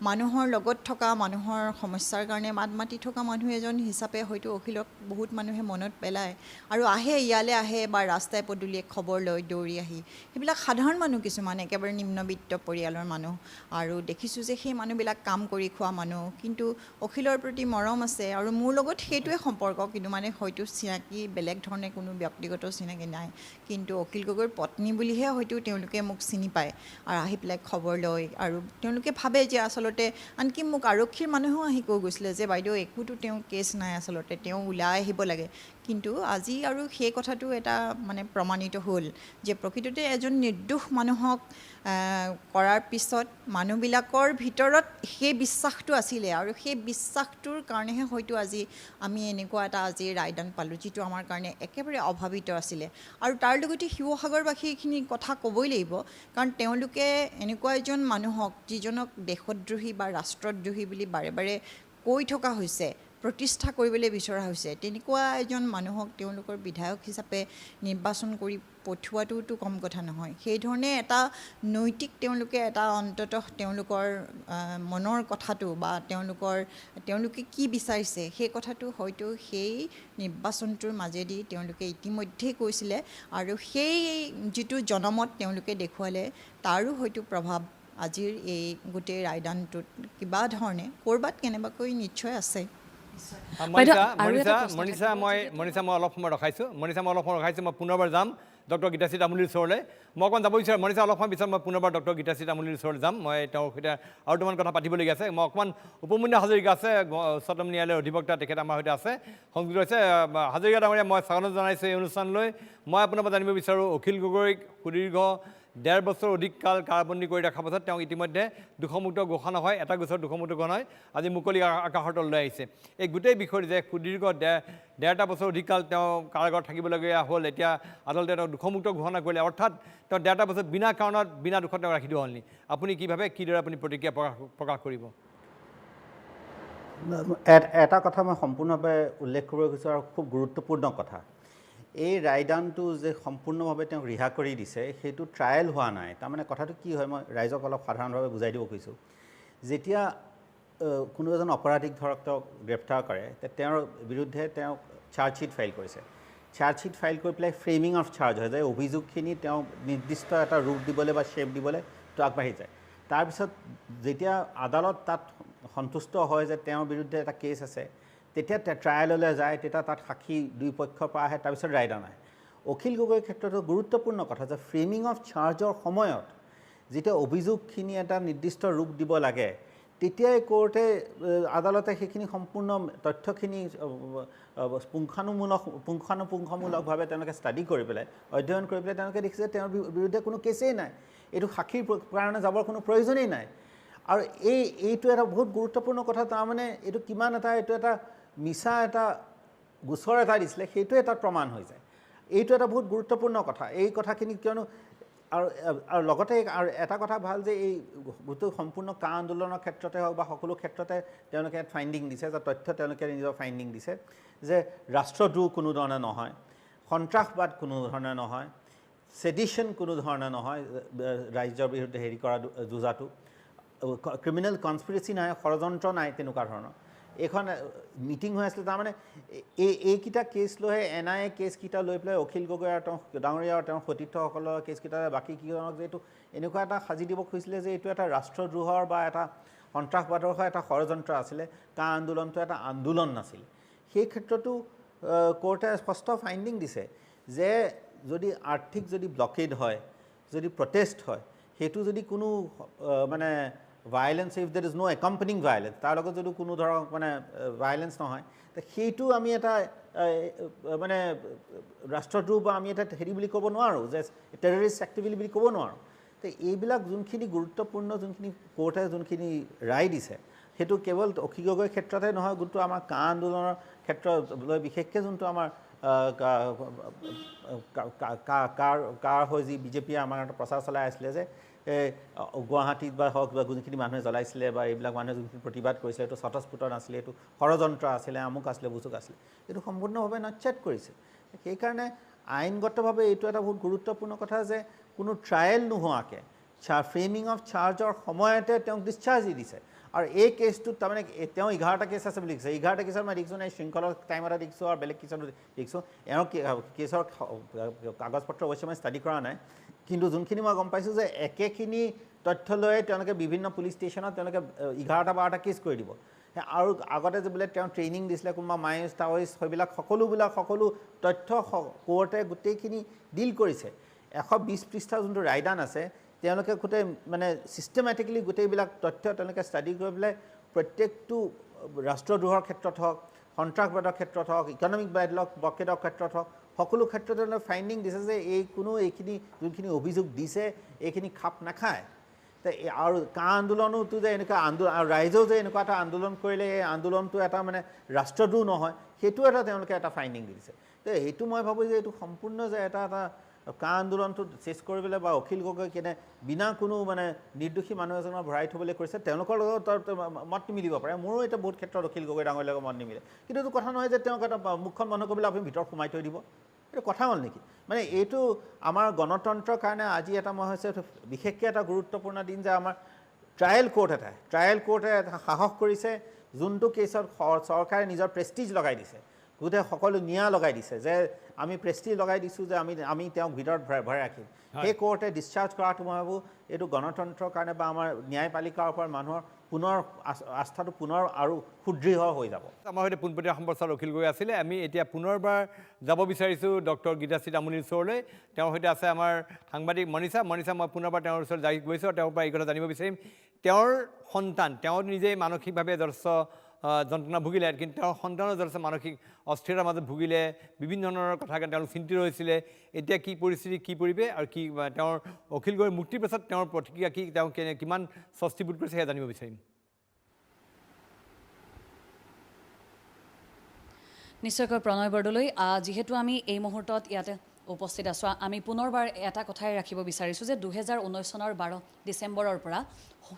মানুহৰ লগত থকা, মানুহৰ সমস্যাৰ কাৰণে মাত মাতি থকা মানুহ এজন হিচাপে হয়তো অখিলক বহুত মানুহে মনত পেলায়, আৰু আহে, ইয়ালৈ আহে বা ৰাস্তাই পদূলিয়ে খবৰ লৈ দৌৰি আহি। সেইবিলাক সাধাৰণ মানুহ, কিছুমান একেবাৰে নিম্নবিত্ত পৰিয়ালৰ মানুহ, আৰু দেখিছোঁ যে সেই মানুহবিলাক কাম কৰি খোৱা মানুহ, কিন্তু অখিলৰ প্ৰতি মৰম আছে। আৰু মোৰ লগত সেইটোৱে সম্পৰ্ক, কিন্তু হয়তো চিনাকি বেলেগ ধৰণে কোনো ব্যক্তিগত চিনাকি নাই, কিন্তু অখিল গগৈৰ পত্নী বুলিহে হয়তো তেওঁলোকে মোক চিনি পায় আৰু আহি পেলাই খবৰ লয়। আৰু তেওঁলোকে ভাবে যে আচলতে, আনকি মোক আৰক্ষীৰ মানুহেও আহি কৈ গৈছিলে যে বাইদেউ একোতো তেওঁ কেছ নাই, আচলতে তেওঁ ওলাই আহিব লাগে। কিন্তু আজি আৰু সেই কথাটো এটা প্ৰমাণিত হ'ল যে প্ৰকৃততে এজন নিৰ্দোষ মানুহক কৰাৰ পিছত মানুহবিলাকৰ ভিতৰত সেই বিশ্বাসটো আছিলে, আৰু সেই বিশ্বাসটোৰ কাৰণেহে হয়তো আজি আমি এনেকুৱা এটা আজি ৰায়দান পালোঁ, যিটো আমাৰ কাৰণে একেবাৰে অভাৱিত আছিলে। আৰু তাৰ লগতে শিৱসাগৰবাসীখিনি কথা ক'বই লাগিব, কাৰণ তেওঁলোকে এনেকুৱা এজন মানুহক, যিজনক দেশদ্ৰোহী বা ৰাষ্ট্ৰদ্ৰোহী বুলি বাৰে বাৰে কৈ থকা হৈছে, প্ৰতিষ্ঠা কৰিবলৈ বিচৰা হৈছে, তেনেকুৱা এজন মানুহক তেওঁলোকৰ বিধায়ক হিচাপে নিৰ্বাচন কৰি পঠিওৱাটোতো কম কথা নহয়। সেইধৰণে এটা নৈতিক তেওঁলোকে এটা অন্ততঃ তেওঁলোকৰ মনৰ কথাটো বা তেওঁলোকে কি বিচাৰিছে সেই কথাটো হয়তো সেই নিৰ্বাচনটোৰ মাজেদি তেওঁলোকে ইতিমধ্যেই কৈছিলে, আৰু সেই যিটো জনমত তেওঁলোকে দেখুৱালে তাৰো হয়তো প্ৰভাৱ আজিৰ এই গোটেই ৰায়দানটোত কিবা ধৰণে ক'ৰবাত কেনেবাকৈ নিশ্চয় আছে। মনীষা, মই অলপ সময় ৰখাইছোঁ। মই পুনৰবাৰ যাম ডক্টৰ গীতাশ্ৰী তামুলীৰ ওচৰলৈ মই অকণ যাব বিচাৰোঁ মনিষা অলপ সময় পিছত মই পুনৰবাৰ ডক্টৰ গীতাশ্ৰী তামুলীৰ ওচৰলৈ যাম মই তেওঁৰ সৈতে আৰু দুটামান কথা পাতিবলগীয়া আছে মই অকণমান উপমন্যু হাজৰিকা আছে উচ্চতম ন্যায়ালয়ৰ অধিবক্তা তেখেত আমাৰ সৈতে আছে সংযুক্ত হৈছে হাজৰিকা ডাঙৰীয়া মই স্বাগতম জনাইছোঁ এই অনুষ্ঠানলৈ মই আপোনাৰ পৰা জানিব বিচাৰোঁ অখিল গগৈক সুদীৰ্ঘ 1.5 বছৰ অধিক কাল কাৰাবন্দী কৰি ৰখাৰ পাছত তেওঁ ইতিমধ্যে দোষমুক্ত ঘোষণা হয় এটা গোচৰ দোষমুক্ত ঘোষণা হয় আজি মুকলি আকাশৰ তললৈ আহিছে এই গোটেই বিষয়টো যে সুদীৰ্ঘ 1.5 বছৰ অধিক কাল তেওঁ কাৰাগাৰত থাকিবলগীয়া হ'ল এতিয়া আদালতে তেওঁক দোষমুক্ত ঘোষণা কৰিলে অৰ্থাৎ তেওঁ 1.5 বছৰ বিনা কাৰণত বিনা দুখত তেওঁক ৰাখি দিয়া হ'লনি আপুনি কিভাৱে কিদৰে আপুনি প্ৰতিক্ৰিয়া প্ৰকাশ কৰিব এটা কথা মই সম্পূৰ্ণভাৱে উল্লেখ কৰিব বিচাৰোঁ আৰু খুব গুৰুত্বপূৰ্ণ কথা এই ৰায়দানটো যে সম্পূৰ্ণভাৱে তেওঁক ৰিহা কৰি দিছে সেইটো ট্ৰায়েল হোৱা নাই তাৰমানে কথাটো কি হয় মই ৰাইজক অলপ সাধাৰণভাৱে বুজাই দিব খুজিছোঁ যেতিয়া কোনো এজন অপৰাধীক ধৰক তেওঁক গ্ৰেপ্তাৰ কৰে তেওঁৰ বিৰুদ্ধে তেওঁক চাৰ্জশ্বীট ফাইল কৰিছে চাৰ্জশ্বীট ফাইল কৰি পেলাই ফ্ৰেমিং অফ চাৰ্জ হয় যে অভিযোগখিনি তেওঁ নিৰ্দিষ্ট এটা ৰূপ দিবলৈ বা শ্বেপ দিবলৈ তেওঁ আগবাঢ়ি যায় তাৰপিছত যেতিয়া আদালত তাত সন্তুষ্ট হয় যে তেওঁৰ বিৰুদ্ধে এটা কেছ আছে তেতিয়া ট্ৰায়েললৈ যায় তেতিয়া তাত সাক্ষী দুই পক্ষৰ পৰা আহে তাৰপিছত ৰায়দান আহে অখিল গগৈৰ ক্ষেত্ৰতো গুৰুত্বপূৰ্ণ কথা যে ফ্ৰেমিং অফ চাৰ্জৰ সময়ত যেতিয়া অভিযোগখিনি এটা নিৰ্দিষ্ট ৰূপ দিব লাগে তেতিয়াই কোৰ্টে আদালতে সেইখিনি সম্পূৰ্ণ তথ্যখিনি পুংখানুপুংখমূলকভাৱে তেওঁলোকে ষ্টাডি কৰি পেলাই অধ্যয়ন কৰি পেলাই তেওঁলোকে দেখিছে তেওঁৰ বিৰুদ্ধে কোনো কেছেই নাই এইটো সাক্ষীৰ কাৰণে যাবৰ কোনো প্ৰয়োজনেই নাই আৰু এইটো এটা বহুত গুৰুত্বপূৰ্ণ কথা তাৰমানে এইটো কিমান এইটো এটা মিছা এটা গোচৰ এটা দিছিলে সেইটো এটা প্ৰমাণ হৈ যায় এইটো এটা বহুত গুৰুত্বপূৰ্ণ কথা এই কথাখিনি কিয়নো আৰু লগতে আৰু এটা কথা ভাল যে এই গোটেই সম্পূৰ্ণ কা আন্দোলনৰ ক্ষেত্ৰতে হওক বা সকলো ক্ষেত্ৰতে তেওঁলোকে ফাইণ্ডিং দিছে যে তথ্য তেওঁলোকে নিজৰ ফাইণ্ডিং দিছে যে ৰাষ্ট্ৰদ্ৰোহ কোনো ধৰণে নহয় সন্ত্ৰাসবাদ কোনো ধৰণে নহয় ছেডিশ্যন কোনো ধৰণে নহয় ৰাজ্যৰ বিৰুদ্ধে হেৰি কৰা যুঁজাটো ক্ৰিমিনেল কনস্পিৰেচি নাই ষড়যন্ত্ৰ নাই তেনেকুৱা ধৰণৰ এইখন মিটিং হৈ আছিলে তাৰমানে এইকেইটা কেছ লৈ NIA কেছকেইটা লৈ পেলাই অখিল গগৈ আৰু তেওঁ ডাঙৰীয়া আৰু তেওঁৰ সতীৰ্থসকলৰ কেছকেইটা বাকী কেইজনক যে এইটো এনেকুৱা এটা সাজি দিব খুজিছিলে যে এইটো এটা ৰাষ্ট্ৰদ্ৰোহৰ বা এটা সন্ত্ৰাসবাদৰ এটা ষড়যন্ত্ৰ আছিলে কা আন্দোলনটো এটা আন্দোলন নাছিল সেই ক্ষেত্ৰতো কোৰ্টে স্পষ্ট ফাইণ্ডিং দিছে যে যদি আৰ্থিক যদি ব্লকেড হয় যদি প্ৰটেষ্ট হয় সেইটো যদি কোনো মানে violence if there is no accompanying violence তাৰ লগত যদি কোনো ধৰক মানে ভায়োলেন্স নহয় তো সেইটো আমি এটা মানে ৰাষ্ট্ৰদ্ৰোহ বা আমি এটা হেৰি বুলি ক'ব নোৱাৰোঁ যে টেৰৰিষ্ট এক্টিভিটি বুলি ক'ব নোৱাৰোঁ তো এইবিলাক যোনখিনি গুৰুত্বপূৰ্ণ যোনখিনি কোৰ্টে যোনখিনি ৰায় দিছে সেইটো কেৱল অখিল গগৈৰ ক্ষেত্ৰতে নহয় যোনটো আমাৰ কা আন্দোলনৰ ক্ষেত্ৰত লৈ বিশেষকৈ যোনটো আমাৰ কাৰ হৈ যি বিজেপিয়ে আমাৰ এটা প্ৰচাৰ চলাই আছিলে যে গুৱাহাটীত বা হওক বা যোনখিনি মানুহে জ্বলাইছিলে বা এইবিলাক মানুহে যোনখিনি প্ৰতিবাদ কৰিছিলে এইটো স্বতঃস্ফূৰ্ত নাছিলে এইটো ষড়যন্ত্ৰ আছিলে আমুক আছিলে বুজুক আছিলে এইটো সম্পূৰ্ণভাৱে নচ্ছেদ কৰিছে সেইকাৰণে আইনগতভাৱে এইটো এটা বহুত গুৰুত্বপূৰ্ণ কথা যে কোনো ট্ৰায়েল নোহোৱাকৈ ফ্ৰেমিং অফ চাৰ্জৰ সময়তে তেওঁক ডিছচাৰ্জ দি দিছে আৰু এই কেছটোত তাৰমানে তেওঁ 11টা কেছ আছে বুলি কৈছে 11টা কেছত মই দেখিছোঁ নাই শৃংখলৰ টাইম এটা দেখিছোঁ আৰু বেলেগ কেছত দেখিছোঁ এওঁৰ কেছৰ কাগজ পত্ৰ অৱশ্যে মই ষ্টাডি কৰা নাই কিন্তু যোনখিনি মই গম পাইছোঁ যে একেখিনি তথ্য লৈ তেওঁলোকে বিভিন্ন পুলিচ ষ্টেচনত তেওঁলোকে 11টা 12টা কেছ কৰি দিব আৰু আগতে যে বোলে তেওঁ ট্ৰেইনিং দিছিলে কোনোবা মাইছ টাৱইছ সেইবিলাক সকলো তথ্য কোৰ্টে গোটেইখিনি ডিল কৰিছে 120 পৃষ্ঠা যোনটো ৰায়দান আছে তেওঁলোকে গোটেই মানে চিষ্টেমেটিকেলি গোটেইবিলাক তথ্য তেওঁলোকে ষ্টাডি কৰি পেলাই প্ৰত্যেকটো ৰাষ্ট্ৰদ্ৰোহৰ ক্ষেত্ৰত হওক সন্ত্ৰাসবাদৰ ক্ষেত্ৰত হওক ইকনমিক ব্লকেডৰ ক্ষেত্ৰত হওক সকলো ক্ষেত্ৰতে তেওঁলোকে ফাইণ্ডিং দিছে যে এইখিনি যোনখিনি অভিযোগ দিছে এইখিনি খাপ নাখায় আৰু কা আন্দোলনোতো যে এনেকুৱা আৰু ৰাইজেও যে এনেকুৱা এটা আন্দোলন কৰিলে এই আন্দোলনটো এটা মানে ৰাষ্ট্ৰদ্ৰোহ নহয় সেইটো এটা তেওঁলোকে এটা ফাইণ্ডিং দিছে তো এইটো মই ভাবোঁ যে এইটো সম্পূৰ্ণ যে এটা কা আন্দোলনটো চেছ কৰিবলৈ বা অখিল গগৈ কেনে বিনা কোনো মানে নিৰ্দোষী মানুহ এজনৰ ভৰাই থ'বলৈ কৰিছে তেওঁলোকৰ লগত মত নিমিলিব পাৰে মোৰো এটা বহুত ক্ষেত্ৰত অখিল গগৈ ডাঙৰীৰ লগত মত নিমিলে কিন্তু এইটো কথা নহয় যে তেওঁক এটা মুখখন বন্ধ কৰিবলৈ আপুনি ভিতৰত সোমাই থৈ দিব এইটো কথা হ'ল নেকি মানে এইটো আমাৰ গণতন্ত্ৰৰ কাৰণে আজি এটা মই হৈছে বিশেষকৈ এটা গুৰুত্বপূৰ্ণ দিন যে আমাৰ ট্ৰায়েল কোৰ্টে এটা সাহস কৰিছে যোনটো কেছত চৰকাৰে নিজৰ প্ৰেষ্টিজ লগাই দিছে গোটেই সকলো নিয়া লগাই দিছে যে আমি প্ৰেষ্টিজ লগাই দিছোঁ যে আমি তেওঁক ভিতৰত ভৰাই ৰাখিম সেই কোৰ্টে ডিসচাৰ্জ কৰাটো মই ভাবোঁ এইটো গণতন্ত্ৰৰ কাৰণে বা আমাৰ ন্যায়পালিকাৰ ওপৰত মানুহৰ পুনৰ আস্থাটো পুনৰ আৰু সুদৃঢ় হৈ যাব আমাৰ সৈতে পোনপটীয়া সম্প্ৰচাৰ অখিল গগৈ আছিলে আমি এতিয়া পুনৰবাৰ যাব বিচাৰিছোঁ ডক্টৰ গীতাশ্ৰী তামুলীৰ ওচৰলৈ তেওঁৰ সৈতে আছে আমাৰ সাংবাদিক মনীষা মই পুনৰবাৰ তেওঁৰ ওচৰত যাই গৈছোঁ আৰু তেওঁৰ পৰা এই কথা জানিব বিচাৰিম তেওঁৰ সন্তান তেওঁ নিজেই মানসিকভাৱে যথেষ্ট যন্ত্ৰণা ভুগিলে কিন্তু তেওঁৰ সন্তানৰ যথেষ্ট মানসিক অস্থিৰতাৰ মাজত ভুগিলে বিভিন্ন ধৰণৰ কথাকে তেওঁলোক চিন্তিত হৈছিলে এতিয়া কি পৰিস্থিতি কি পৰিৱেশ আৰু কি তেওঁৰ অখিল গগৈৰ মুক্তিৰ পাছত তেওঁৰ প্ৰতিক্ৰিয়া কি তেওঁ কিমান স্বস্তিবোধ কৰিছে সেয়া জানিব বিচাৰিম নিশ্চয়কৈ প্ৰণয় বৰদলৈ যিহেতু আমি এই মুহূৰ্তত ইয়াতে উপস্থিত আছোঁ আমি পুনৰবাৰ এটা কথাই ৰাখিব বিচাৰিছোঁ যে 2019 চনৰ 12 ডিচেম্বৰৰ পৰা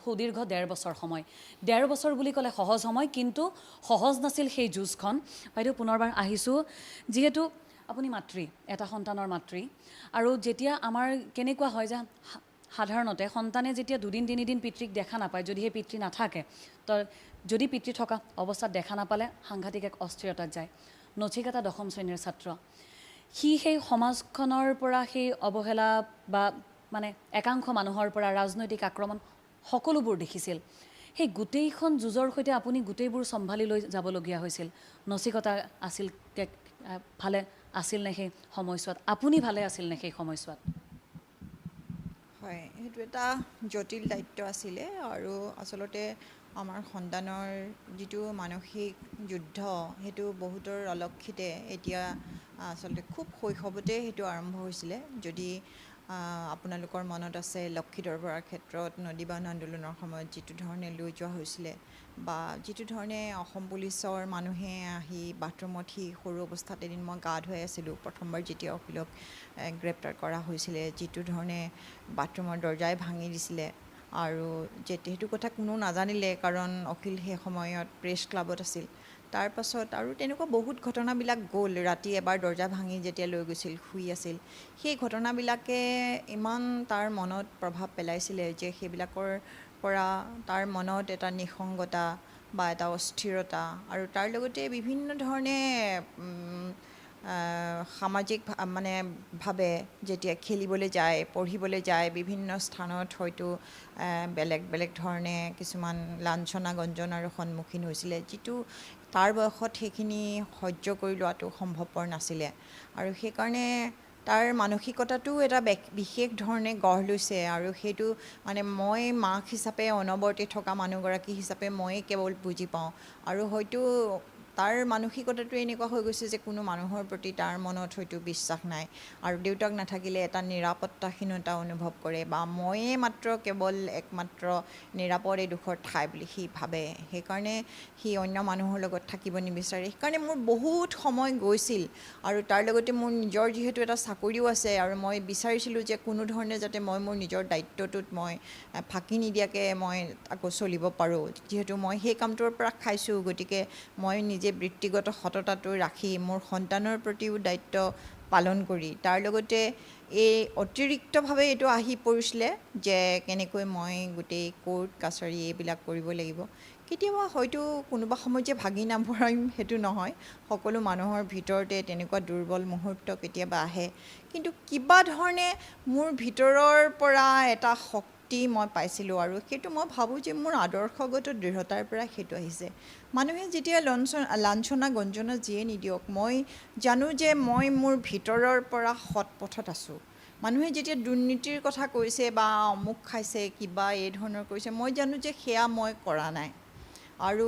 সুদীৰ্ঘ 1.5 বছৰ সময় 1.5 বছৰ বুলি ক'লে সহজ সময় কিন্তু সহজ নাছিল সেই যুঁজখন বাইদেউ পুনৰবাৰ আহিছোঁ যিহেতু আপুনি মাতৃ এটা সন্তানৰ মাতৃ আৰু যেতিয়া আমাৰ কেনেকুৱা হয় যে সাধাৰণতে সন্তানে যেতিয়া 2-3 দিন পিতৃক দেখা নাপায় যদি সেই পিতৃ নাথাকে তো যদি পিতৃ থকা অৱস্থাত দেখা নাপালে সাংঘাতিক এক অস্থিৰতাত যায় নচিকেতা 10ম শ্ৰেণীৰ ছাত্ৰ সেই সমাজখনৰ পৰা সেই অৱহেলা বা মানে একাংশ মানুহৰ পৰা ৰাজনৈতিক আক্ৰমণ সকলোবোৰ দেখিছিল সেই গোটেইখন যুঁজৰ সৈতে আপুনি গোটেইবোৰ সম্ভালি লৈ যাবলগীয়া হৈছিল নচিকেতা আছিল ভালে আছিল নে সেই সময়ছোৱাত আপুনি ভালে আছিল নে সেই সময়ছোৱাত হয় সেইটো এটা জটিল দায়িত্ব আছিলে আৰু আচলতে আমাৰ সন্তানৰ যিটো মানসিক যুদ্ধ সেইটো বহুতৰ অলক্ষিতে এতিয়া আচলতে খুব শৈশৱতে সেইটো আৰম্ভ হৈছিলে যদি আপোনালোকৰ মনত আছে লক্ষিতৰ পৰাৰ ক্ষেত্ৰত নদীবান আন্দোলনৰ সময়ত যিটো ধৰণে লৈ যোৱা হৈছিলে বা যিটো ধৰণে অসম পুলিচৰ মানুহে আহি বাথৰুমত সৰু অৱস্থাত এদিন মই গা ধুৱাই আছিলোঁ প্ৰথমবাৰ যেতিয়া অখিলক গ্ৰেপ্তাৰ কৰা হৈছিলে যিটো ধৰণে বাথৰুমৰ দৰ্জাই ভাঙি দিছিলে আৰু সেইটো কথা কোনো নাজানিলে কাৰণ অখিল সেই সময়ত প্ৰেছ ক্লাবত আছিল তাৰ পাছত আৰু তেনেকুৱা বহুত ঘটনাবিলাক গ'ল ৰাতি এবাৰ দৰ্জা ভাঙি যেতিয়া লৈ গৈছিল শুই আছিল সেই ঘটনাবিলাকে ইমান তাৰ মনত প্ৰভাৱ পেলাইছিলে যে সেইবিলাকৰ পৰা তাৰ মনত এটা নিসংগতা বা এটা অস্থিৰতা আৰু তাৰ লগতে বিভিন্ন ধৰণে সামাজিক মানে ভাৱে যেতিয়া খেলিবলৈ যায় পঢ়িবলৈ যায় বিভিন্ন স্থানত হয়তো বেলেগ ধৰণে কিছুমান লাঞ্ছনা গঞ্জনাৰ সন্মুখীন হৈছিলে যিটো তাৰ বয়সত সেইখিনি সহ্য কৰি লোৱাটো সম্ভৱপৰ নাছিলে আৰু সেইকাৰণে তাৰ মানসিকতাটো এটা বিশেষ ধৰণে গঢ় লৈছে আৰু সেইটো মানে মই মাক হিচাপে অনবৰতে থকা মানুহগৰাকী হিচাপে মই কেৱল বুজি পাওঁ আৰু হয়তো তাৰ মানসিকতাটো এনেকুৱা হৈ গৈছে যে কোনো মানুহৰ প্ৰতি তাৰ মনত হয়তো বিশ্বাস নাই আৰু দেউতাক নাথাকিলে এটা নিৰাপত্তাহীনতা অনুভৱ কৰে বা ময়ে মাত্ৰ কেৱল একমাত্ৰ নিৰাপদ এডোখৰ ঠাই বুলি সি ভাবে সেইকাৰণে সি অন্য মানুহৰ লগত থাকিব নিবিচাৰে সেইকাৰণে মোৰ বহুত সময় গৈছিল আৰু তাৰ লগতে মোৰ নিজৰ যিহেতু এটা চাকৰিও আছে আৰু মই বিচাৰিছিলোঁ যে কোনো ধৰণে যাতে মই মোৰ নিজৰ দায়িত্বটোত মই ফাঁকি নিদিয়াকৈ মই আকৌ চলিব পাৰোঁ যিহেতু মই সেই কামটোৰ পৰা খাইছোঁ গতিকে মই নিজে বৃত্তিগত সততাটো ৰাখি মোৰ সন্তানৰ প্ৰতিও দায়িত্ব পালন কৰি তাৰ লগতে এই অতিৰিক্তভাৱে এইটো আহি পৰিছিলে যে কেনেকৈ মই গোটেই কোৰ্ট কাছাৰী এইবিলাক কৰিব লাগিব কেতিয়াবা হয়তো কোনোবা সময়ত যে ভাগি নপৰিম সেইটো নহয় সকলো মানুহৰ ভিতৰতে তেনেকুৱা দুৰ্বল মুহূৰ্ত কেতিয়াবা আহে কিন্তু কিবা ধৰণে মোৰ ভিতৰৰ পৰা এটা শক্তি মই পাইছিলোঁ আৰু সেইটো মই ভাবোঁ যে মোৰ আদৰ্শগত দৃঢ়তাৰ পৰা সেইটো আহিছে মানুহে যেতিয়া লাঞ্ছনা গঞ্জনা যিয়ে নিদিয়ক মই জানো যে মই মোৰ ভিতৰৰ পৰা সৎ পথত আছোঁ মানুহে যেতিয়া দুৰ্নীতিৰ কথা কৈছে বা অমুক খাইছে কিবা এই ধৰণৰ কৈছে মই জানো যে সেয়া মই কৰা নাই আৰু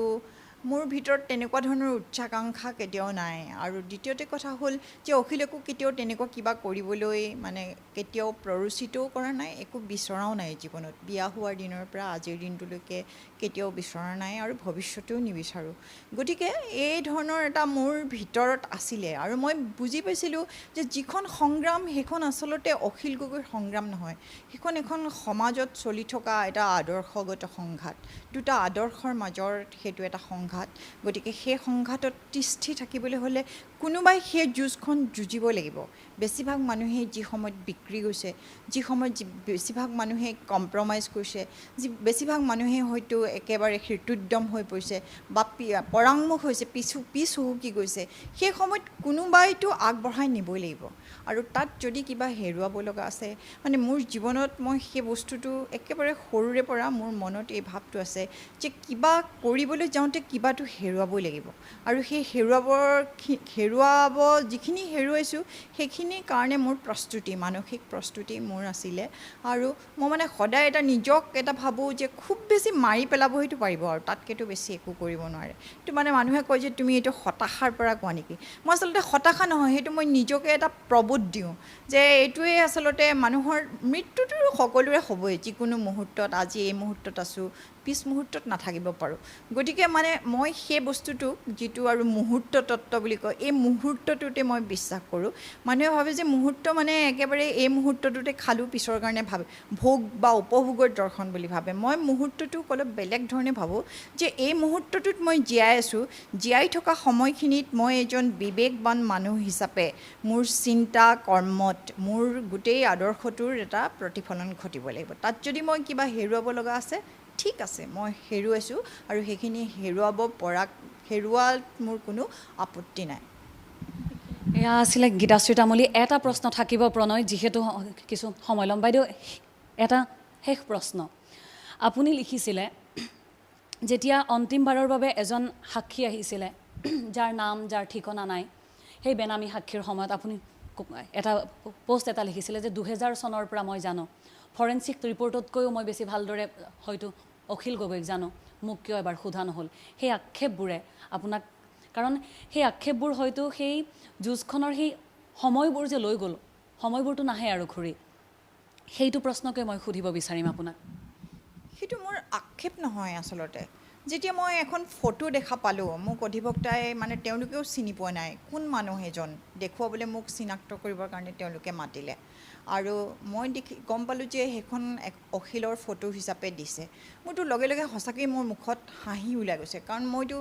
মোৰ ভিতৰত তেনেকুৱা ধৰণৰ উচ্চাকাংক্ষা কেতিয়াও নাই আৰু দ্বিতীয়তে কথা হ'ল যে অখিলকো কেতিয়াও তেনেকুৱা কিবা কৰিবলৈ মানে কেতিয়াও প্ৰৰোচিতও কৰা নাই একো বিচৰাও নাই জীৱনত বিয়া হোৱাৰ দিনৰ পৰা আজিৰ দিনটোলৈকে কেতিয়াও বিচৰা নাই আৰু ভৱিষ্যতেও নিবিচাৰোঁ গতিকে এই ধৰণৰ এটা মোৰ ভিতৰত আছিলে আৰু মই বুজি পাইছিলোঁ যে যিখন সংগ্ৰাম সেইখন আচলতে অখিল গগৈৰ সংগ্ৰাম নহয় সেইখন এখন সমাজত চলি থকা এটা আদৰ্শগত সংঘাত দুটা আদৰ্শৰ মাজৰ সেইটো এটা সংঘাত সংঘাত গতিকে সেই সংঘাতত তিষ্ঠি থাকিবলৈ হ'লে কোনোবাই সেই যুঁজখন যুঁজিব লাগিব বেছিভাগ মানুহে যি সময়ত বিক্ৰী গৈছে যি সময়ত বেছিভাগ মানুহে কম্প্ৰমাইজ কৰিছে যি বেছিভাগ মানুহে হয়তো একেবাৰে হৃদোদ্যম হৈ পৰিছে বা পৰাংমুখ হৈছে পিছ হুহুকি গৈছে সেই সময়ত কোনোবাইতো আগবঢ়াই নিবই লাগিব আৰু তাত যদি কিবা হেৰুৱাব লগা আছে মানে মোৰ জীৱনত মই সেই বস্তুটো একেবাৰে সৰুৰে পৰা মোৰ মনত এই ভাৱটো আছে যে কিবা কৰিবলৈ যাওঁতে কিবাটো হেৰুৱাবই লাগিব আৰু সেই হেৰুৱাব যিখিনি হেৰুৱাইছোঁ সেইখিনিৰ কাৰণে মোৰ প্ৰস্তুতি মানসিক প্ৰস্তুতি মোৰ আছিলে আৰু মই মানে সদায় এটা নিজক এটা ভাবোঁ যে খুব বেছি মাৰি পেলাব সেইটো পাৰিব আৰু তাতকৈতো বেছি একো কৰিব নোৱাৰে সেইটো মানে মানুহে কয় যে তুমি এইটো হতাশাৰ পৰা কোৱা নেকি মই আচলতে হতাশা নহয় সেইটো মই নিজকে এটা প্ৰবোধ দিওঁ যে এইটোৱে আচলতে মানুহৰ মৃত্যুটো সকলোৰে হ'বই যিকোনো মুহূৰ্তত আজি এই মুহূৰ্তত আছোঁ পিছ মুহূৰ্তত নাথাকিব পাৰোঁ গতিকে মানে মই সেই বস্তুটোক যিটো আৰু মুহূৰ্ত তত্ত্ব বুলি কয় এই মুহূৰ্তটোতে মই বিশ্বাস কৰোঁ মানুহে ভাবে যে মুহূৰ্ত মানে একেবাৰে এই মুহূৰ্তটোতে খালোঁ পিছৰ কাৰণে ভাবে ভোগ বা উপভোগৰ দৰ্শন বুলি ভাবে মই মুহূৰ্তটোক অলপ বেলেগ ধৰণে ভাবোঁ যে এই মুহূৰ্তটোত মই জীয়াই আছোঁ জীয়াই থকা সময়খিনিত মই এজন বিবেকবান মানুহ হিচাপে মোৰ চিন্তা কৰ্মত মোৰ গোটেই আদৰ্শটোৰ এটা প্ৰতিফলন ঘটিব লাগিব তাত যদি মই কিবা হেৰুৱাব লগা আছে ঠিক আছে মই হেৰুৱাইছোঁ আৰু সেইখিনি হেৰুওৱাত মোৰ কোনো আপত্তি নাই এয়া আছিলে গীতাশ্ৰী তামুলী এটা প্ৰশ্ন থাকিব প্ৰণয় যিহেতু কিছু সময় ল'ম বাইদেউ এটা শেষ প্ৰশ্ন আপুনি লিখিছিলে যেতিয়া অন্তিমবাৰৰ বাবে এজন সাক্ষী আহিছিলে যাৰ নাম যাৰ ঠিকনা নাই সেই বেনামী সাক্ষীৰ সময়ত আপুনি এটা পোষ্ট এটা লিখিছিলে যে 2000 চনৰ পৰা মই জানো ফৰেনচিক ৰিপৰ্টতকৈও মই বেছি ভালদৰে হয়তো অখিল গগৈক জানো মোক কিয় এবাৰ সোধা নহ'ল সেই আক্ষেপবোৰে আপোনাক কাৰণ সেই আক্ষেপবোৰ হয়তো সেই যুঁজখনৰ সেই সময়বোৰ যে লৈ গ'ল সময়বোৰতো নাহে আৰু ঘূৰি সেইটো প্ৰশ্নকে মই সুধিব বিচাৰিম আপোনাক সেইটো মোৰ আক্ষেপ নহয় আচলতে যেতিয়া মই এখন ফটো দেখা পালোঁ মোক অধিবক্তাই মানে তেওঁলোকেও চিনি পোৱা নাই কোন মানুহ এজন দেখুৱাবলৈ মোক চিনাক্ত কৰিবৰ কাৰণে তেওঁলোকে মাতিলে আৰু মই গম পালোঁ যে সেইখন অখিলৰ ফটো হিচাপে দিছে মোৰতো লগে লগে সঁচাকৈ মোৰ মুখত হাঁহি ওলাই গৈছে কাৰণ মইতো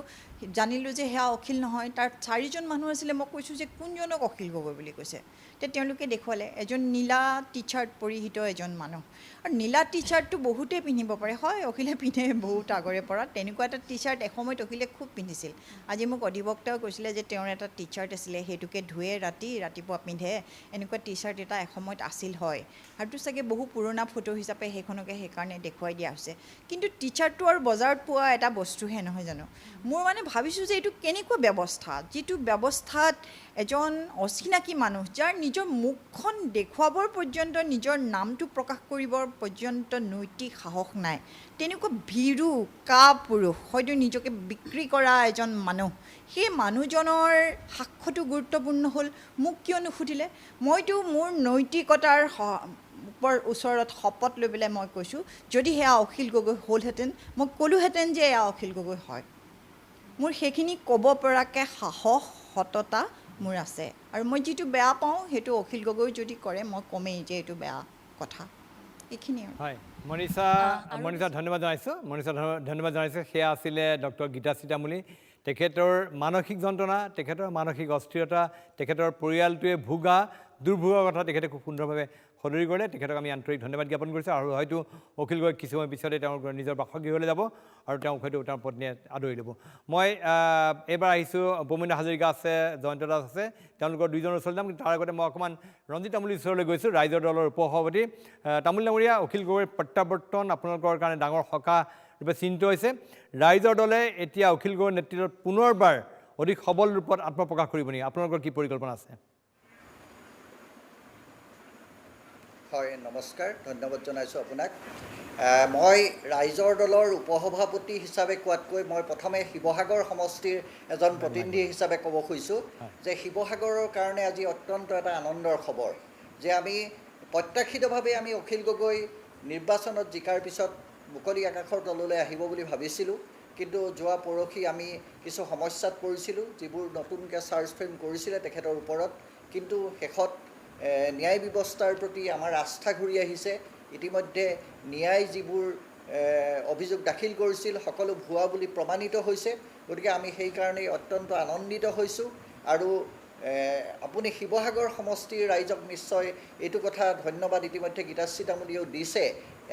জানিলোঁ যে সেয়া অখিল নহয় তাৰ 4জন মানুহ আছিলে মই কৈছোঁ যে কোনজনক অখিল গগৈ বুলি কৈছে তেতিয়া তেওঁলোকে দেখুৱালে এজন নীলা টি চাৰ্ট পৰিহিত এজন মানুহ আৰু নীলা টি চাৰ্টটো বহুতেই পিন্ধিব পাৰে হয় অখিলে পিন্ধে বহুত আগৰে পৰা তেনেকুৱা এটা টি চাৰ্ট এসময়ত অখিলে খুব পিন্ধিছিল আজি মোক অধিবক্তাও কৈছিলে যে তেওঁৰ এটা টি চাৰ্ট আছিলে সেইটোকে ধুৱে ৰাতিপুৱা পিন্ধে এনেকুৱা টি চাৰ্ট এটা এসময়ত আছিল হয় আৰুতো চাগে বহু পুৰণা ফটো হিচাপে সেইখনকে সেইকাৰণে দেখুৱাই দিয়া হৈছে কিন্তু টি চাৰ্টটো আৰু বজাৰত পোৱা এটা বস্তুহে নহয় জানো মোৰ মানে ভাবিছোঁ যে এইটো কেনেকুৱা ব্যৱস্থা যিটো ব্যৱস্থাত এজন অচিনাকি মানুহ যাৰ নিজৰ মুখখন দেখুৱাবৰ পৰ্যন্ত নিজৰ নামটো প্ৰকাশ কৰিবৰ পৰ্যন্ত নৈতিক সাহস নাই তেনেকুৱা ভীৰু কাপুৰুষ হয়তো নিজকে বিক্ৰী কৰা এজন মানুহ সেই মানুহজনৰ সাক্ষ্যটো গুৰুত্বপূৰ্ণ হ'ল মোক কিয় নুসুধিলে মইতো মোৰ নৈতিকতাৰ ওচৰত শপত লৈ পেলাই মই কৈছোঁ যদি সেয়া অখিল গগৈ হ'লহেঁতেন মই ক'লোহেঁতেন যে এয়া অখিল গগৈ হয় মোৰ সেইখিনি ক'ব পৰাকৈ সাহস সততা মোৰ আছে আৰু মই যিটো বেয়া পাওঁ সেইটো অখিল গগৈ যদি কৰে মই কমেই যে এইটো বেয়া কথা এইখিনিয়ে হয় মনীষা ধন্যবাদ জনাইছোঁ সেয়া আছিলে ডক্টৰ গীতাশ্ৰী তামুলী তেখেতৰ মানসিক যন্ত্ৰণা তেখেতৰ মানসিক অস্থিৰতা তেখেতৰ পৰিয়ালটোৱে ভোগা দুৰ্ভোগৰ কথা তেখেতে খুব সুন্দৰভাৱে সদৰি কৰিলে তেখেতক আমি আন্তৰিক ধন্যবাদ জ্ঞাপন কৰিছোঁ আৰু হয়তো অখিল গগৈ কিছু সময় পিছতে তেওঁৰ নিজৰ বাসগৃহলৈ যাব আৰু তেওঁক হয়তো তেওঁৰ পত্নীয়ে আদৰি ল'ব মই এইবাৰ আহিছোঁ উপেন্দ্ৰ হাজৰিকা আছে জয়ন্ত দাস আছে তেওঁলোকৰ দুইজনৰ ওচৰলৈ যাম কিন্তু তাৰ আগতে মই অকণমান ৰঞ্জিত তামুলীৰ ওচৰলৈ গৈছোঁ ৰাইজৰ দলৰ উপসভাপতি তামুলী ডাঙৰীয়া অখিল গগৈৰ প্ৰত্যাৱৰ্তন আপোনালোকৰ কাৰণে ডাঙৰ সকাহ ৰূপে চিন্তিত হৈছে ৰাইজৰ দলে এতিয়া অখিল গগৈৰ নেতৃত্বত পুনৰবাৰ অধিক সবল ৰূপত আত্মপ্ৰকাশ কৰিব নেকি আপোনালোকৰ কি পৰিকল্পনা আছে হয় নমস্কাৰ ধন্যবাদ জনাইছোঁ আপোনাক মই ৰাইজৰ দলৰ উপসভাপতি হিচাপে কোৱাতকৈ মই প্ৰথমে শিৱসাগৰ সমষ্টিৰ এজন প্ৰতিনিধি হিচাপে ক'ব খুজিছোঁ যে শিৱসাগৰৰ কাৰণে আজি অত্যন্ত এটা আনন্দৰ খবৰ যে আমি প্ৰত্যাশিতভাৱে আমি অখিল গগৈ নিৰ্বাচনত জিকাৰ পিছত মুকলি আকাশৰ তললৈ আহিব বুলি ভাবিছিলোঁ কিন্তু যোৱা পৰহি আমি কিছু সমস্যাত পৰিছিলোঁ যিবোৰ নতুনকৈ চাৰ্জ ফ্ৰেম কৰিছিলে তেখেতৰ ওপৰত কিন্তু শেষত ন্যায় ব্যৱস্থাৰ প্ৰতি আমাৰ আস্থা ঘূৰি আহিছে ইতিমধ্যে ন্যায় যিবোৰ অভিযোগ দাখিল কৰিছিল সকলো ভুৱা বুলি প্ৰমাণিত হৈছে। গতিকে আমি সেইকাৰণেই অত্যন্ত আনন্দিত হৈছোঁ আৰু আপুনি শিৱসাগৰ সমষ্টিৰ ৰাইজক নিশ্চয় এইটো কথা ধন্যবাদ ইতিমধ্যে গীতাশ্ৰী তামুলীয়েও দিছে।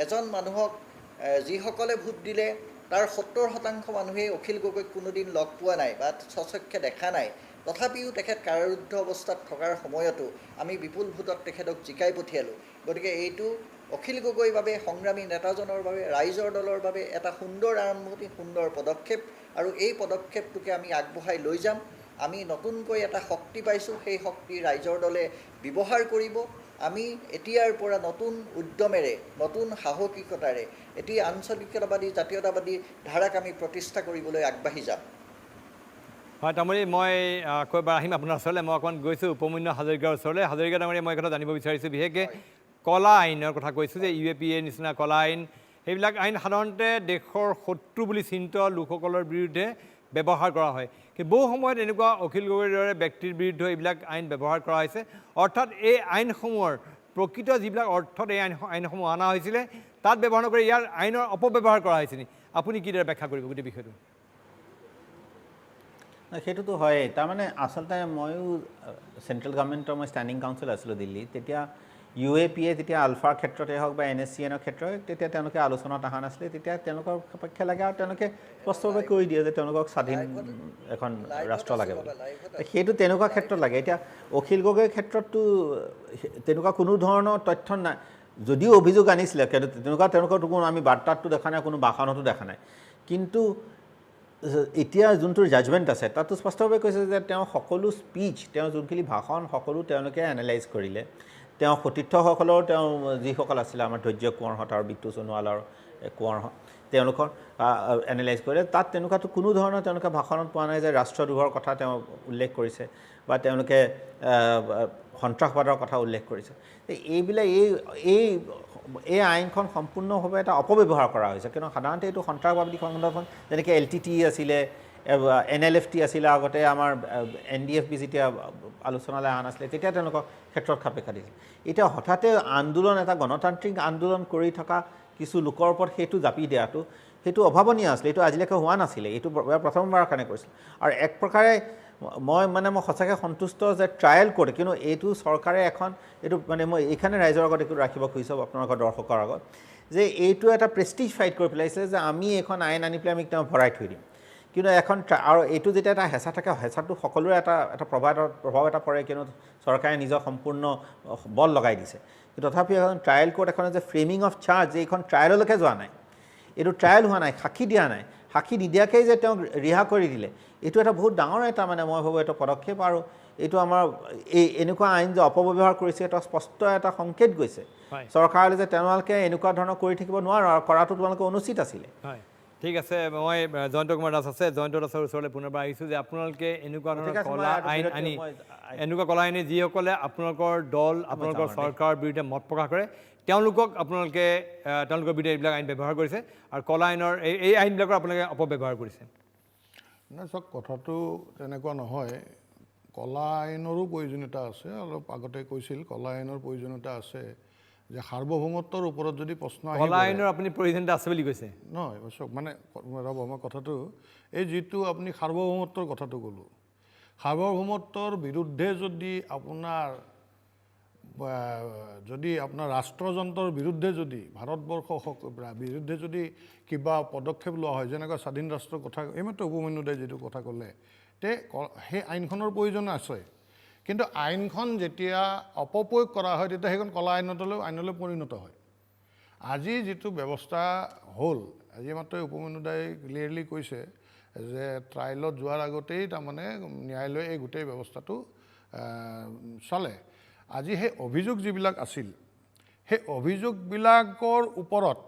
এজন মানুহক যিসকলে ভোট দিলে তাৰ 70% মানুহেই অখিল গগৈক কোনোদিন লগ পোৱা নাই বা স্বচক্ষে দেখা নাই। তথাপিও তেখেত কাৰাৰুদ্ধ অৱস্থাত থকাৰ সময়তো আমি বিপুল ভোটত তেখেতক জিকাই পঠিয়ালোঁ। গতিকে এইটো অখিল গগৈৰ বাবে, সংগ্ৰামী নেতাজনৰ বাবে, ৰাইজৰ দলৰ বাবে এটা সুন্দৰ আৰম্ভণি, সুন্দৰ পদক্ষেপ আৰু এই পদক্ষেপটোকে আমি আগবঢ়াই লৈ যাম। আমি নতুনকৈ এটা শক্তি পাইছোঁ, সেই শক্তি ৰাইজৰ দলে ব্যৱহাৰ কৰিব। আমি এতিয়াৰ পৰা নতুন উদ্যমেৰে, নতুন সাহসিকতাৰে এটি আঞ্চলিকতাবাদী, জাতীয়তাবাদী ধাৰাক আমি প্ৰতিষ্ঠা কৰিবলৈ আগবাঢ়ি যাম। হয় তামুলী, মই আকৌ এবাৰ আহিম আপোনাৰ ওচৰলৈ। মই অকণমান গৈছোঁ উপমন্যু হাজৰিকাৰ ওচৰলৈ। হাজৰিকা ডাঙৰীয়া, মই কথা জানিব বিচাৰিছোঁ, বিশেষকৈ কলা আইনৰ কথা কৈছোঁ যে UAPA নিচিনা কলা আইন, সেইবিলাক আইন সাধাৰণতে দেশৰ শত্ৰু বুলি চিন্তিত লোকসকলৰ বিৰুদ্ধে ব্যৱহাৰ কৰা হয়। কিন্তু বহু সময়ত এনেকুৱা অখিল গগৈৰ দৰে ব্যক্তিৰ বিৰুদ্ধে এইবিলাক আইন ব্যৱহাৰ কৰা হৈছে। অৰ্থাৎ এই আইনসমূহৰ প্ৰকৃত যিবিলাক অৰ্থত এই আইনসমূহ অনা হৈছিলে তাত ব্যৱহাৰ নকৰি ইয়াৰ আইনৰ অপব্যৱহাৰ কৰা হৈছে নেকি? আপুনি কিদৰে ব্যাখ্যা কৰিব গোটেই বিষয়টো? সেইটোতো হয়েই। তাৰমানে আচলতে ময়ো চেণ্ট্ৰেল গভৰ্ণমেণ্টৰ মই ষ্টেণ্ডিং কাউঞ্চিল আছিলোঁ দিল্লীত। তেতিয়া UAPA যেতিয়া আলফাৰ ক্ষেত্ৰতে হওক বা NSCNৰ ক্ষেত্ৰত তেতিয়া তেওঁলোকে আলোচনাত অহা নাছিলে। তেতিয়া তেওঁলোকৰ সপক্ষে লাগে আৰু তেওঁলোকে স্পষ্টভাৱে কৈ দিয়ে যে তেওঁলোকক স্বাধীন এখন ৰাষ্ট্ৰ লাগে বুলি। সেইটো তেনেকুৱা ক্ষেত্ৰত লাগে। এতিয়া অখিল গগৈৰ ক্ষেত্ৰততো তেনেকুৱা কোনো ধৰণৰ তথ্য নাই। যদিও অভিযোগ আনিছিলে, তেওঁলোকৰ কোনো আমি বাৰ্তাতটো দেখা নাই, কোনো ভাষণতো দেখা নাই। কিন্তু এতিয়া যোনটো জাজমেণ্ট আছে তাতো স্পষ্টভাৱে কৈছে যে তেওঁ সকলো স্পীচ, তেওঁ যোনখিনি ভাষণ সকলো তেওঁলোকে এনালাইজ কৰিলে। তেওঁ সতীৰ্থসকলৰ, তেওঁ যিসকল আছিলে আমাৰ ধৈৰ্য কোঁৱৰহঁত আৰু বিট্টু সোণোৱালৰ কোঁৱৰহঁত, তেওঁলোকৰ এনালাইজ কৰিলে। তাত তেনেকুৱাতো কোনো ধৰণৰ তেওঁলোকে ভাষণত পোৱা নাই যে ৰাষ্ট্ৰদ্ৰোহৰ কথা তেওঁ উল্লেখ কৰিছে বা তেওঁলোকে সন্ত্ৰাসবাদৰ কথা উল্লেখ কৰিছে। এইবিলাক এই আইনখন সম্পূৰ্ণভাৱে এটা অপব্যৱহাৰ কৰা হৈছে। কিয়নো সাধাৰণতে এইটো সন্ত্ৰাসবাদী সংগঠন যেনেকৈ LTT আছিলে, NLFT আছিলে, আগতে আমাৰ NDFB যেতিয়া আলোচনালৈ অহা নাছিলে তেতিয়া তেওঁলোকৰ ক্ষেত্ৰত খাপে খাটিছিল। এতিয়া হঠাতে আন্দোলন, এটা গণতান্ত্ৰিক আন্দোলন কৰি থকা কিছু লোকৰ ওপৰত সেইটো জাপি দিয়াটো সেইটো অভাৱনীয় আছিলে। এইটো আজিলৈকে হোৱা নাছিলে, এইটো প্ৰথমবাৰৰ কাৰণে কৰিছিল। আৰু এক প্ৰকাৰে মই সঁচাকৈ সন্তুষ্ট যে ট্ৰায়েল কৰে, কিন্তু এইটো চৰকাৰে এইটো মই এইখানে ৰাইজৰ আগত এইটো ৰাখিব খুজিছোঁ আপোনালোকৰ দৰ্শকৰ আগত, যে এইটো এটা প্ৰেষ্টিজ ফাইট কৰি পেলাইছে যে আমি এইখন আইন আনি পেলাই আমি তেওঁ ভৰাই থৈ দিম। কিন্তু আৰু এইটো যেতিয়া এটা হেঁচা থাকে, হেঁচাটো সকলোৰে এটা প্ৰভাৱ এটা পৰে, কিন্তু চৰকাৰে নিজৰ সম্পূৰ্ণ বল লগাই দিছে। কিন্তু তথাপিও এখন ট্ৰায়েল কোৰ্ট এখনে যে ফ্ৰেমিং অফ চাৰ্জ, যে এইখন ট্ৰায়েললৈকে যোৱা নাই, এইটো ট্ৰায়েল হোৱা নাই, সাক্ষী দিয়া নাই, সাক্ষী নিদিয়াকেই যে তেওঁক ৰিহা কৰি দিলে, এইটো এটা বহুত ডাঙৰ এটা মই ভাবোঁ এটা পদক্ষেপ। আৰু এইটো আমাৰ এনেকুৱা আইন যে অপব্যৱহাৰ কৰিছে, এটা স্পষ্ট এটা সংকেত গৈছে চৰকাৰলৈ যে তেওঁলোকে এনেকুৱা ধৰণৰ কৰি থাকিব নোৱাৰো আৰু কৰাটো তোমালোকে অনুচিত আছিলে। হয়, ঠিক আছে। মই জয়ন্ত কুমাৰ দাস আছে, জয়ন্ত দাসৰ ওচৰলৈ পুনৰবাৰ আহিছোঁ যে আপোনালোকে এনেকুৱা ধৰণৰ কলা আইন আনি, এনেকুৱা কলা আইনে যিসকলে আপোনালোকৰ দল, আপোনালোকৰ চৰকাৰৰ বিৰুদ্ধে মত প্ৰকাশ কৰে, তেওঁলোকৰ বিৰুদ্ধে এইবিলাক আইন ব্যৱহাৰ কৰিছে আৰু কলা আইনৰ এই আইনবিলাকৰ আপোনালোকে অপব্যৱহাৰ কৰিছে। নাই চাওক, কথাটো তেনেকুৱা নহয়। কলা আইনৰো প্ৰয়োজনীয়তা আছে। অলপ আগতে কৈছিল কলা আইনৰ প্ৰয়োজনীয়তা আছে, যে সাৰ্বভৌমত্বৰ ওপৰত যদি প্ৰশ্ন আহে, কলা আইনৰ আপুনি প্ৰয়োজনীয়তা আছে বুলি কৈছে? নহয় চাওক, ৰ'ব, মই কথাটো এই যিটো আপুনি সাৰ্বভৌমত্বৰ কথাটো ক'লোঁ, সাৰ্বভৌমত্বৰ বিৰুদ্ধে যদি আপোনাৰ ৰাষ্ট্ৰযন্ত্ৰৰ বিৰুদ্ধে যদি ভাৰতবৰ্ষ বিৰুদ্ধে যদি কিবা পদক্ষেপ লোৱা হয়, যেনেকুৱা স্বাধীন ৰাষ্ট্ৰৰ কথা এইমাত্ৰ উপমন্যুদাই যিটো কথা ক'লে, সেই আইনখনৰ প্ৰয়োজন আছে। কিন্তু আইনখন যেতিয়া অপপ্ৰয়োগ কৰা হয় তেতিয়া সেইখন কলা আইনলৈ পৰিণত হয়। আজি যিটো ব্যৱস্থা হ'ল, আজি মাত্ৰ উপমন্যুদাই ক্লিয়াৰলি কৈছে যে ট্ৰায়েলত যোৱাৰ আগতেই তাৰমানে ন্যায়ালয়ে এই গোটেই ব্যৱস্থাটো চলে। আজি সেই অভিযোগ যিবিলাক আছিল, সেই অভিযোগবিলাকৰ ওপৰত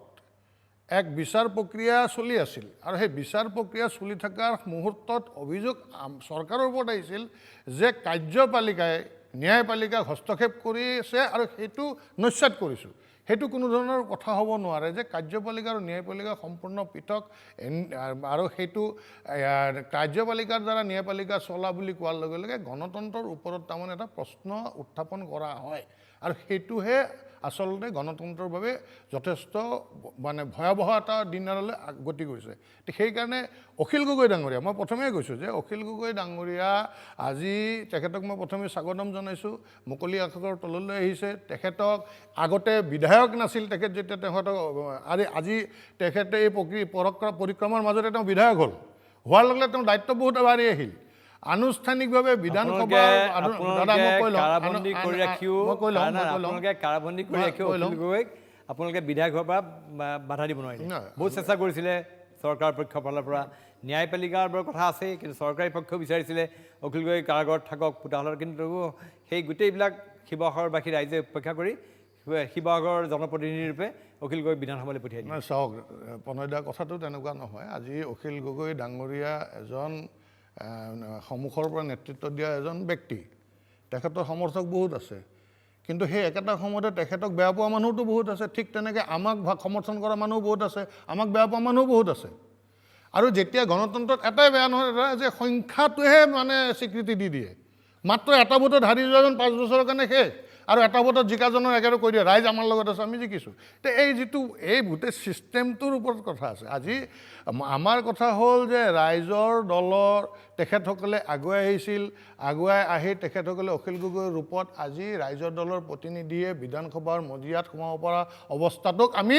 এক বিচাৰ প্ৰক্ৰিয়া চলি আছিল আৰু সেই বিচাৰ প্ৰক্ৰিয়া চলি থকাৰ মুহূৰ্তত অভিযোগ চৰকাৰৰ ওপৰত আহিছিল যে কাৰ্যপালিকাই, ন্যায়পালিকাক হস্তক্ষেপ কৰিছে আৰু সেইটো নস্যাৎ কৰিছোঁ। সেইটো কোনো ধৰণৰ কথা হ'ব নোৱাৰে যে কাৰ্যপালিকা আৰু ন্যায়পালিকা সম্পূৰ্ণ পৃথক, আৰু সেইটো কাৰ্যপালিকাৰ দ্বাৰা ন্যায়পালিকা চলা বুলি কোৱাৰ লগে লগে গণতন্ত্ৰৰ ওপৰত তাৰমানে এটা প্ৰশ্ন উত্থাপন কৰা হয়। আৰু সেইটোহে আচলতে গণতন্ত্ৰৰ বাবে যথেষ্ট মানে ভয়াৱহ এটা দিনলৈ গতি কৰিছে সেইকাৰণে অখিল গগৈ ডাঙৰীয়া মই প্ৰথমেই কৈছোঁ যে অখিল গগৈ ডাঙৰীয়া আজি তেখেতক মই প্ৰথমে স্বাগতম জনাইছোঁ মুকলি আকাশৰ তললৈ আহিছে তেখেতক আগতে বিধায়ক নাছিল তেখেত যেতিয়া তেখেতক আজি তেখেতে এই পৰিক্ৰমাৰ মাজতে তেওঁ বিধায়ক হ'ল হোৱাৰ লগে লগে তেওঁ দায়িত্ববোধ বাঢ়ি আহিল আনুষ্ঠানিকভাৱে বিধানসভাৰ কাৰাবন্দী কৰি ৰাখিও আপোনালোকে বিধায়ক হোৱাৰ পৰা বাধা দিব নোৱাৰিলে বহুত চেষ্টা কৰিছিলে চৰকাৰৰ পক্ষৰ ফালৰ পৰা ন্যায়পালিকাৰ কথা আছেই কিন্তু চৰকাৰী পক্ষও বিচাৰিছিলে অখিল গগৈ কাৰাগাৰত থাকক পুতাহলৰ কিন্তু সেই গোটেইবিলাক শিৱসাগৰবাসী ৰাইজে উপেক্ষা কৰি শিৱসাগৰৰ জনপ্ৰতিনিধি ৰূপে অখিল গগৈ বিধানসভালৈ পঠিয়াই দিলে চাওক প্ৰণয় দা কথাটো তেনেকুৱা নহয় আজি অখিল গগৈ ডাঙৰীয়া এজন সন্মুখৰ পৰা নেতৃত্ব দিয়া এজন ব্যক্তি তেখেতৰ সমৰ্থক বহুত আছে কিন্তু সেই একেটা সময়তে তেখেতক বেয়া পোৱা মানুহটো বহুত আছে ঠিক তেনেকৈ আমাক সমৰ্থন কৰা মানুহ বহুত আছে আমাক বেয়া পোৱা মানুহ বহুত আছে আৰু যেতিয়া গণতন্ত্ৰত এটাই বেয়া নহয় যে সংখ্যাটোহে মানে স্বীকৃতি দি দিয়ে মাত্ৰ এটা ভোটত হাৰি যোৱাজন 5 বছৰৰ কাৰণে শেষ আৰু এটা ভোটত জিকাজনৰ একেবাৰে কৈ দিয়ে ৰাইজ আমাৰ লগত আছে আমি জিকিছোঁ তো এই যিটো এই গোটেই ছিষ্টেমটোৰ ওপৰত কথা আছে আজি আমাৰ কথা হ'ল যে ৰাইজৰ দলৰ তেখেতসকলে আগুৱাই আহিছিল আগুৱাই আহি তেখেতসকলে অখিল গগৈৰ ৰূপত আজি ৰাইজৰ দলৰ প্ৰতিনিধিয়ে বিধানসভাৰ মজিয়াত সোমাব পৰা অৱস্থাটোক আমি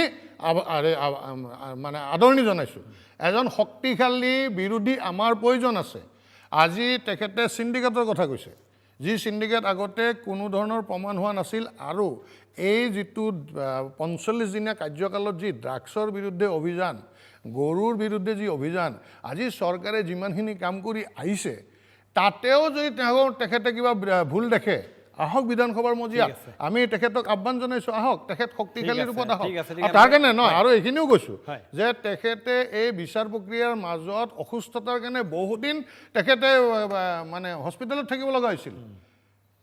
মানে আদৰণি জনাইছোঁ এজন শক্তিশালী বিৰোধী আমাৰ প্ৰয়োজন আছে আজি তেখেতে চিণ্ডিকেটৰ কথা কৈছে যি চিণ্ডিকেট আগতে কোনো ধৰণৰ প্ৰমাণ হোৱা নাছিল আৰু এই যিটো ৪৫ দিনীয়া কাৰ্যকালত যি ড্ৰাগছৰ বিৰুদ্ধে অভিযান গৰুৰ বিৰুদ্ধে যি অভিযান আজি চৰকাৰে যিমানখিনি কাম কৰি আহিছে তাতেও যদি তেখেতে কিবা ভুল দেখে আহক বিধানসভাৰ মজিয়াত আমি তেখেতক আহ্বান জনাইছোঁ আহক তেখেত শক্তিশালী ৰূপত আহক তাৰ কাৰণে নহয় আৰু এইখিনিও কৈছোঁ যে তেখেতে এই বিচাৰ প্ৰক্ৰিয়াৰ মাজত অসুস্থতাৰ কাৰণে বহুদিন তেখেতে মানে হস্পিটেলত থাকিব লগা হৈছিল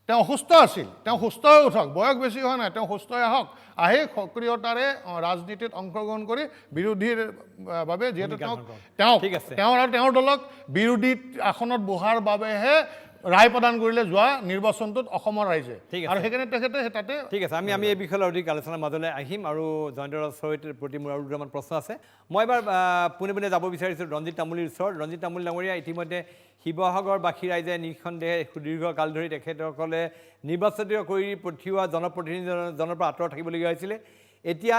তেওঁ অসুস্থ আছিল তেওঁ সুস্থ হৈ উঠক বয়স বেছি হোৱা নাই তেওঁ সুস্থ হৈ আহক আহি সক্ৰিয়তাৰে ৰাজনীতিত অংশগ্ৰহণ কৰি বিৰোধীৰ বাবে যিহেতু তেওঁৰ দলক বিৰোধী আসনত বহাৰ বাবেহে ৰায় প্ৰদান কৰিলে যোৱা নিৰ্বাচনটোত অসমৰ ৰাইজে আৰু সেইকাৰণে তেখেতে তাতে ঠিক আছে আমি এই বিষয়লৈ অধিক আলোচনাৰ মাজলৈ আহিম আৰু জয়ন্ত চৌধুৰীৰ প্ৰতি মোৰ আৰু দুটামান প্ৰশ্ন আছে মই এবাৰ পোনে যাব বিচাৰিছোঁ ৰঞ্জিত তামুলীৰ ওচৰত ৰঞ্জিত তামুলী ডাঙৰীয়া ইতিমধ্যে শিৱসাগৰবাসী ৰাইজে নিঃসন্দেহে সুদীৰ্ঘকাল ধৰি তেখেতসকলে নিৰ্বাচিত কৰি পঠিওৱা জনপ্ৰতিনিধিজনৰ পৰা আঁতৰত থাকিবলগীয়া হৈছিলে এতিয়া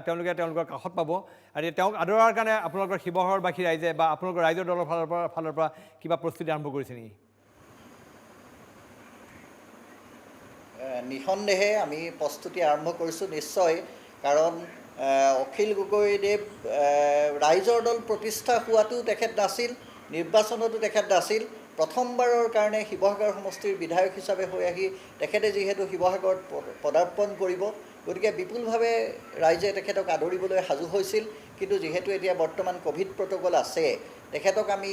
তেওঁলোকে তেওঁলোকৰ কাষত পাব আৰু তেওঁক আদৰাৰ কাৰণে আপোনালোকৰ শিৱসাগৰবাসী ৰাইজে বা আপোনালোকৰ ৰাইজৰ দলৰ ফালৰ পৰা কিবা প্ৰস্তুতি আৰম্ভ কৰিছে নেকি নিঃসন্দেহে আমি প্ৰস্তুতি আৰম্ভ কৰিছোঁ নিশ্চয় কাৰণ অখিল গগৈদেৱ ৰাইজৰ দল প্ৰতিষ্ঠা হোৱাটো তেখেত নাছিল নিৰ্বাচনতো তেখেত নাছিল প্ৰথমবাৰৰ কাৰণে শিৱসাগৰ সমষ্টিৰ বিধায়ক হিচাপে হৈ আহি তেখেতে যিহেতু শিৱসাগৰত পদাৰ্পণ কৰিব গতিকে বিপুলভাৱে ৰাইজে তেখেতক আদৰিবলৈ সাজু হৈছিল কিন্তু যিহেতু এতিয়া বৰ্তমান ক'ভিড প্ৰট'কল আছে তেখেতক আমি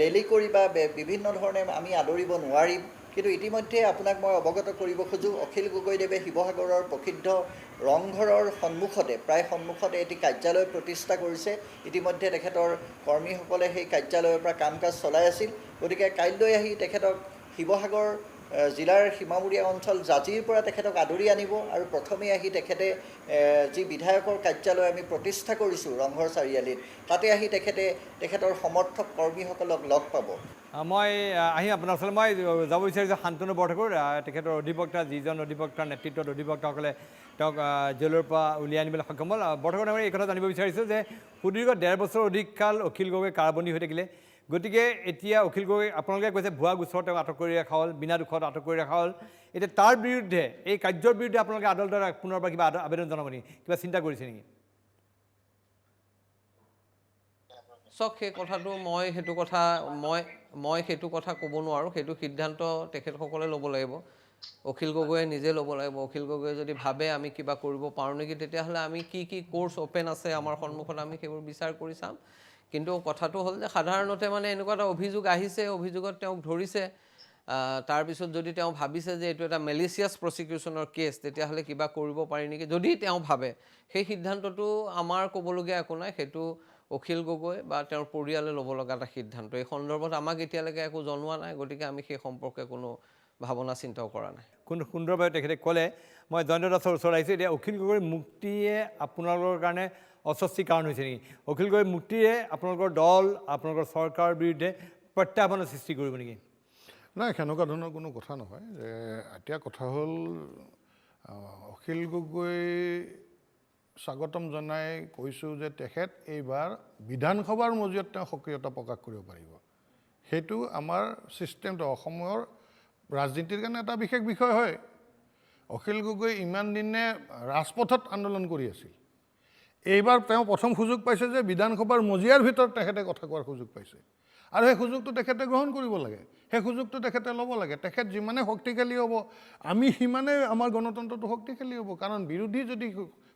ৰেলী কৰি বা বিভিন্ন ধৰণে আমি আদৰিব নোৱাৰিম কিন্তু ইতিমধ্যে আপোনাক মই অৱগত কৰিব খোজোঁ অখিল গগৈদেৱে শিৱসাগৰৰ প্ৰসিদ্ধ ৰংঘৰৰ সন্মুখতে এটি কাৰ্যালয় প্ৰতিষ্ঠা কৰিছে ইতিমধ্যে তেখেতৰ কৰ্মীসকলে সেই কাৰ্যালয়ৰ পৰা কাম কাজ চলাই আছিল গতিকে কাইলৈ আহি তেখেতক শিৱসাগৰ জিলাৰ সীমামূৰীয়া অঞ্চল জাজিৰ পৰা তেখেতক আদৰি আনিব আৰু প্ৰথমে আহি তেখেতে যি বিধায়কৰ কাৰ্যালয় আমি প্ৰতিষ্ঠা কৰিছোঁ ৰংঘৰ চাৰিআলিত তাতে আহি তেখেতৰ সমৰ্থক কৰ্মীসকলক লগ পাব মই আহিম আপোনাৰ ওচৰলৈ মই যাব বিচাৰিছোঁ শান্তনু বৰঠাকুৰ তেখেতৰ অধিবক্তা যিজন অধিবক্তাৰ নেতৃত্বত অধিবক্তাসকলে তেওঁক জেলৰ পৰা উলিয়াই আনিবলৈ সক্ষম হ'ল বৰঠাকুৰ ডাঙৰীয়া এই কথা জানিব বিচাৰিছোঁ যে সুদীৰ্ঘ ১.৫ বছৰ অধিক কাল অখিল গগৈ কাৰাবন্দী হৈ থাকিলে গতিকে এতিয়া অখিল গগৈ আপোনালোকে কৈছে ভুৱা গোচৰ তেওঁক আটক কৰি ৰখা হ'ল বিনা দোষত আটক কৰি ৰখা হ'ল এতিয়া তাৰ বিৰুদ্ধে এই কাৰ্যৰ বিৰুদ্ধে আপোনালোকে আদালতত পুনৰবাৰ কিবা আবেদন জনাব নেকি কিবা চিন্তা কৰিছে নেকি চাওক সেই কথাটো মই সেইটো কথা ক'ব নোৱাৰোঁ সেইটো সিদ্ধান্ত তেখেতসকলে ল'ব লাগিব অখিল গগৈয়ে নিজে ল'ব লাগিব অখিল গগৈয়ে যদি ভাবে আমি কিবা কৰিব পাৰোঁ নেকি তেতিয়াহ'লে আমি কি কোৰ্চ অ'পেন আছে আমাৰ সন্মুখত আমি সেইবোৰ বিচাৰ কৰি চাম কিন্তু কথাটো হ'ল যে সাধাৰণতে মানে এনেকুৱা এটা অভিযোগ আহিছে অভিযোগত তেওঁক ধৰিছে তাৰপিছত যদি তেওঁ ভাবিছে যে এইটো এটা মেলিচিয়াছ প্ৰচিকিউশ্যনৰ কেছ তেতিয়াহ'লে কিবা কৰিব পাৰি নেকি যদি তেওঁ ভাবে সেই সিদ্ধান্তটো আমাৰ ক'বলগীয়া একো নাই সেইটো অখিল গগৈ বা তেওঁৰ পৰিয়ালে ল'ব লগা এটা সিদ্ধান্ত এই সন্দৰ্ভত আমাক এতিয়ালৈকে একো জনোৱা নাই গতিকে আমি সেই সম্পৰ্কে কোনো ভাৱনা চিন্তাও কৰা নাই। কোন সুন্দৰভাৱে তেখেতে ক'লে মই জয়ন্ত দাসৰ ওচৰত আহিছোঁ এতিয়া অখিল গগৈৰ মুক্তিয়ে আপোনালোকৰ কাৰণে অস্বস্তিৰ কাৰণ হৈছে নেকি অখিল গগৈৰ মুক্তিয়ে আপোনালোকৰ দল আপোনালোকৰ চৰকাৰৰ বিৰুদ্ধে প্ৰত্যাহ্বানৰ সৃষ্টি কৰিব নেকি নাই সেনেকুৱা ধৰণৰ কোনো কথা নহয় যে এতিয়া কথা হ'ল অখিল গগৈ স্বাগতম জনাই কৈছোঁ যে তেখেত এইবাৰ বিধানসভাৰ মজিয়াত তেওঁ সক্ৰিয়তা প্ৰকাশ কৰিব পাৰিব সেইটো আমাৰ ছিষ্টেমটো অসমৰ ৰাজনীতিৰ কাৰণে এটা বিশেষ বিষয় হয় অখিল গগৈ ইমান দিনে ৰাজপথত আন্দোলন কৰি আছিল এইবাৰ তেওঁ প্ৰথম সুযোগ পাইছে যে বিধানসভাৰ মজিয়াৰ ভিতৰত তেখেতে কথা কোৱাৰ সুযোগ পাইছে আৰু সেই সুযোগটো তেখেতে গ্ৰহণ কৰিব লাগে সেই সুযোগটো তেখেতে ল'ব লাগে তেখেত যিমানে শক্তিশালী হ'ব আমি সিমানে আমাৰ গণতন্ত্ৰটো শক্তিশালী হ'ব কাৰণ বিৰোধী যদি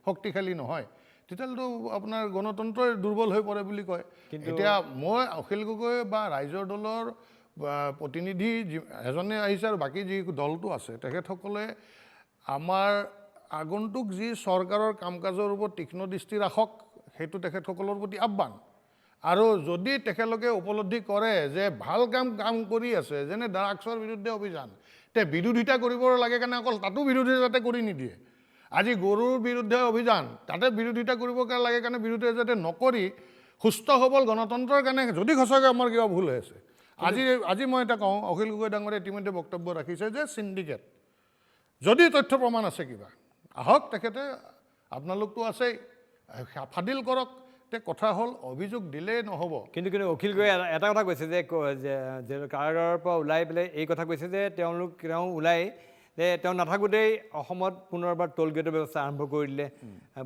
শক্তিশালী নহয় তেতিয়াহ'লেতো আপোনাৰ গণতন্ত্ৰই দুৰ্বল হৈ পৰে বুলি কয় এতিয়া মই অখিল গগৈ বা ৰাইজৰ দলৰ প্ৰতিনিধি এজনে আহিছে আৰু বাকী যি দলটো আছে তেখেতসকলে আমাৰ আগন্তুক যি চৰকাৰৰ কাম কাজৰ ওপৰত তীক্ষ্ণ দৃষ্টি ৰাখক সেইটো তেখেতসকলৰ প্ৰতি আহ্বান আৰু যদি তেখেতলোকে উপলব্ধি কৰে যে ভাল কাম কৰি আছে যেনে ড্ৰাগছৰ বিৰুদ্ধে অভিযান তে বিৰোধিতা কৰিব লাগে কাৰণে অকল তাতো বিৰোধিতা যাতে কৰি নিদিয়ে আজি গৰুৰ বিৰুদ্ধে অভিযান তাতে বিৰোধিতা কৰিব লাগে কাৰণে বিৰোধিতা যাতে নকৰি সুস্থ সবল গণতন্ত্ৰৰ কাৰণে যদি সঁচাকৈ আমাৰ কিবা ভুল হৈ আছে আজি মই এটা কওঁ অখিল গগৈ ডাঙৰীয়ে ইতিমধ্যে বক্তব্য ৰাখিছে যে চিণ্ডিকেট যদি তথ্য প্ৰমাণ আছে কিবা আহক তেখেতে আপোনালোকতো আছেই ফাদিল কৰক তে কথা হ'ল অভিযোগ দিলেই নহ'ব কিন্তু অখিল গগৈ এটা কথা কৈছে যে কাৰাগাৰৰ পৰা ওলাই পেলাই এই কথা কৈছে যে তেওঁ ওলাই যে তেওঁ নাথাকোঁতেই অসমত পুনৰবাৰ টোল গেটৰ ব্যৱস্থা আৰম্ভ কৰি দিলে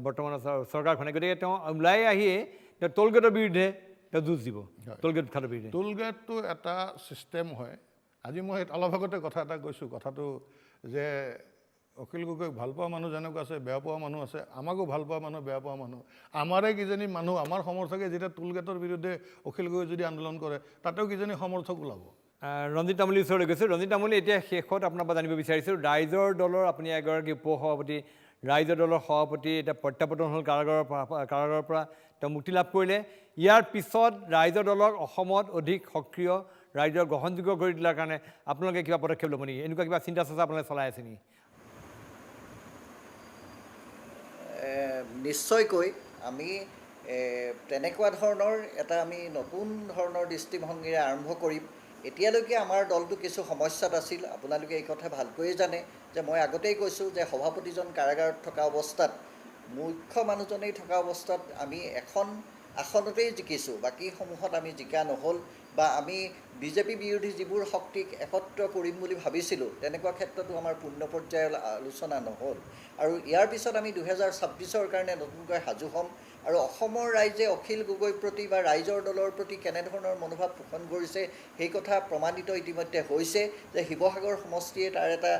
বৰ্তমানৰ চৰকাৰখনে গতিকে তেওঁ ওলাই আহিয়ে তেওঁ টোল গেটৰ বিৰুদ্ধে তেওঁ যুঁজ দিব টোল গেট খাটৰ বিৰুদ্ধে টোল গেটটো এটা ছিষ্টেম হয় আজি মই অলপ আগতে কথা এটা কৈছোঁ কথাটো যে অখিল গগৈক ভাল পোৱা মানুহ যেনেকুৱা আছে বেয়া পোৱা মানুহ আছে আমাকো ভাল পোৱা মানুহ বেয়া পোৱা মানুহ আমাৰে কিজনী মানুহ আমাৰ সমৰ্থকে যেতিয়া টোল গেটৰ বিৰুদ্ধে অখিল গগৈ যদি আন্দোলন কৰে তাতেও কিজনী সমৰ্থক ওলাব ৰঞ্জিত তামুলীৰ ওচৰলৈ গৈছোঁ ৰঞ্জিত তামুলী এতিয়া শেষত আপোনাৰ পৰা জানিব বিচাৰিছোঁ ৰাইজৰ দলৰ আপুনি এগৰাকী উপসভাপতি ৰাইজৰ দলৰ সভাপতি এতিয়া প্ৰত্যাৱৰ্তন হ'ল কাৰাগাৰৰ পৰা তেওঁ মুক্তি লাভ কৰিলে ইয়াৰ পিছত ৰাইজৰ দলক অসমত অধিক সক্ৰিয় ৰাইজৰ গ্ৰহণযোগ্য কৰি তোলাৰ কাৰণে আপোনালোকে কিবা পদক্ষেপ ল'ব নেকি এনেকুৱা কিবা চিন্তা চৰ্চা আপোনালোকে চলাই আছে নেকি নিশ্চয়কৈ আমি তেনেকুৱা ধৰণৰ এটা আমি নতুন ধৰণৰ দৃষ্টিভংগীৰে আৰম্ভ কৰিম এতিয়ালৈকে আমাৰ দলটো কিছু সমস্যাত আছিল আপোনালোকে এই কথা ভালকৈয়ে জানে যে মই আগতেই কৈছোঁ যে সভাপতিজন কাৰাগাৰত থকা অৱস্থাত মুখ্য মানুহজনেই থকা অৱস্থাত আমি এখন আসনতেই জিকিছোঁ বাকীসমূহত আমি জিকা নহ'ল বা আমি বিজেপি বিৰোধী যিবোৰ শক্তিক একত্ৰ কৰিম বুলি ভাবিছিলোঁ তেনেকুৱা ক্ষেত্ৰতো আমাৰ পূৰ্ণ পৰ্যায়ৰ আলোচনা নহ'ল আৰু ইয়াৰ পিছত আমি 2026ৰ কাৰণে নতুনকৈ সাজু হ'ম আৰু অসমৰ ৰাইজে অখিল গগৈৰ প্ৰতি বা ৰাইজৰ দলৰ প্ৰতি কেনেধৰণৰ মনোভাৱ পোষণ কৰিছে সেই কথা প্ৰমাণিত ইতিমধ্যে হৈছে যে শিৱসাগৰ সমষ্টিয়ে তাৰ এটা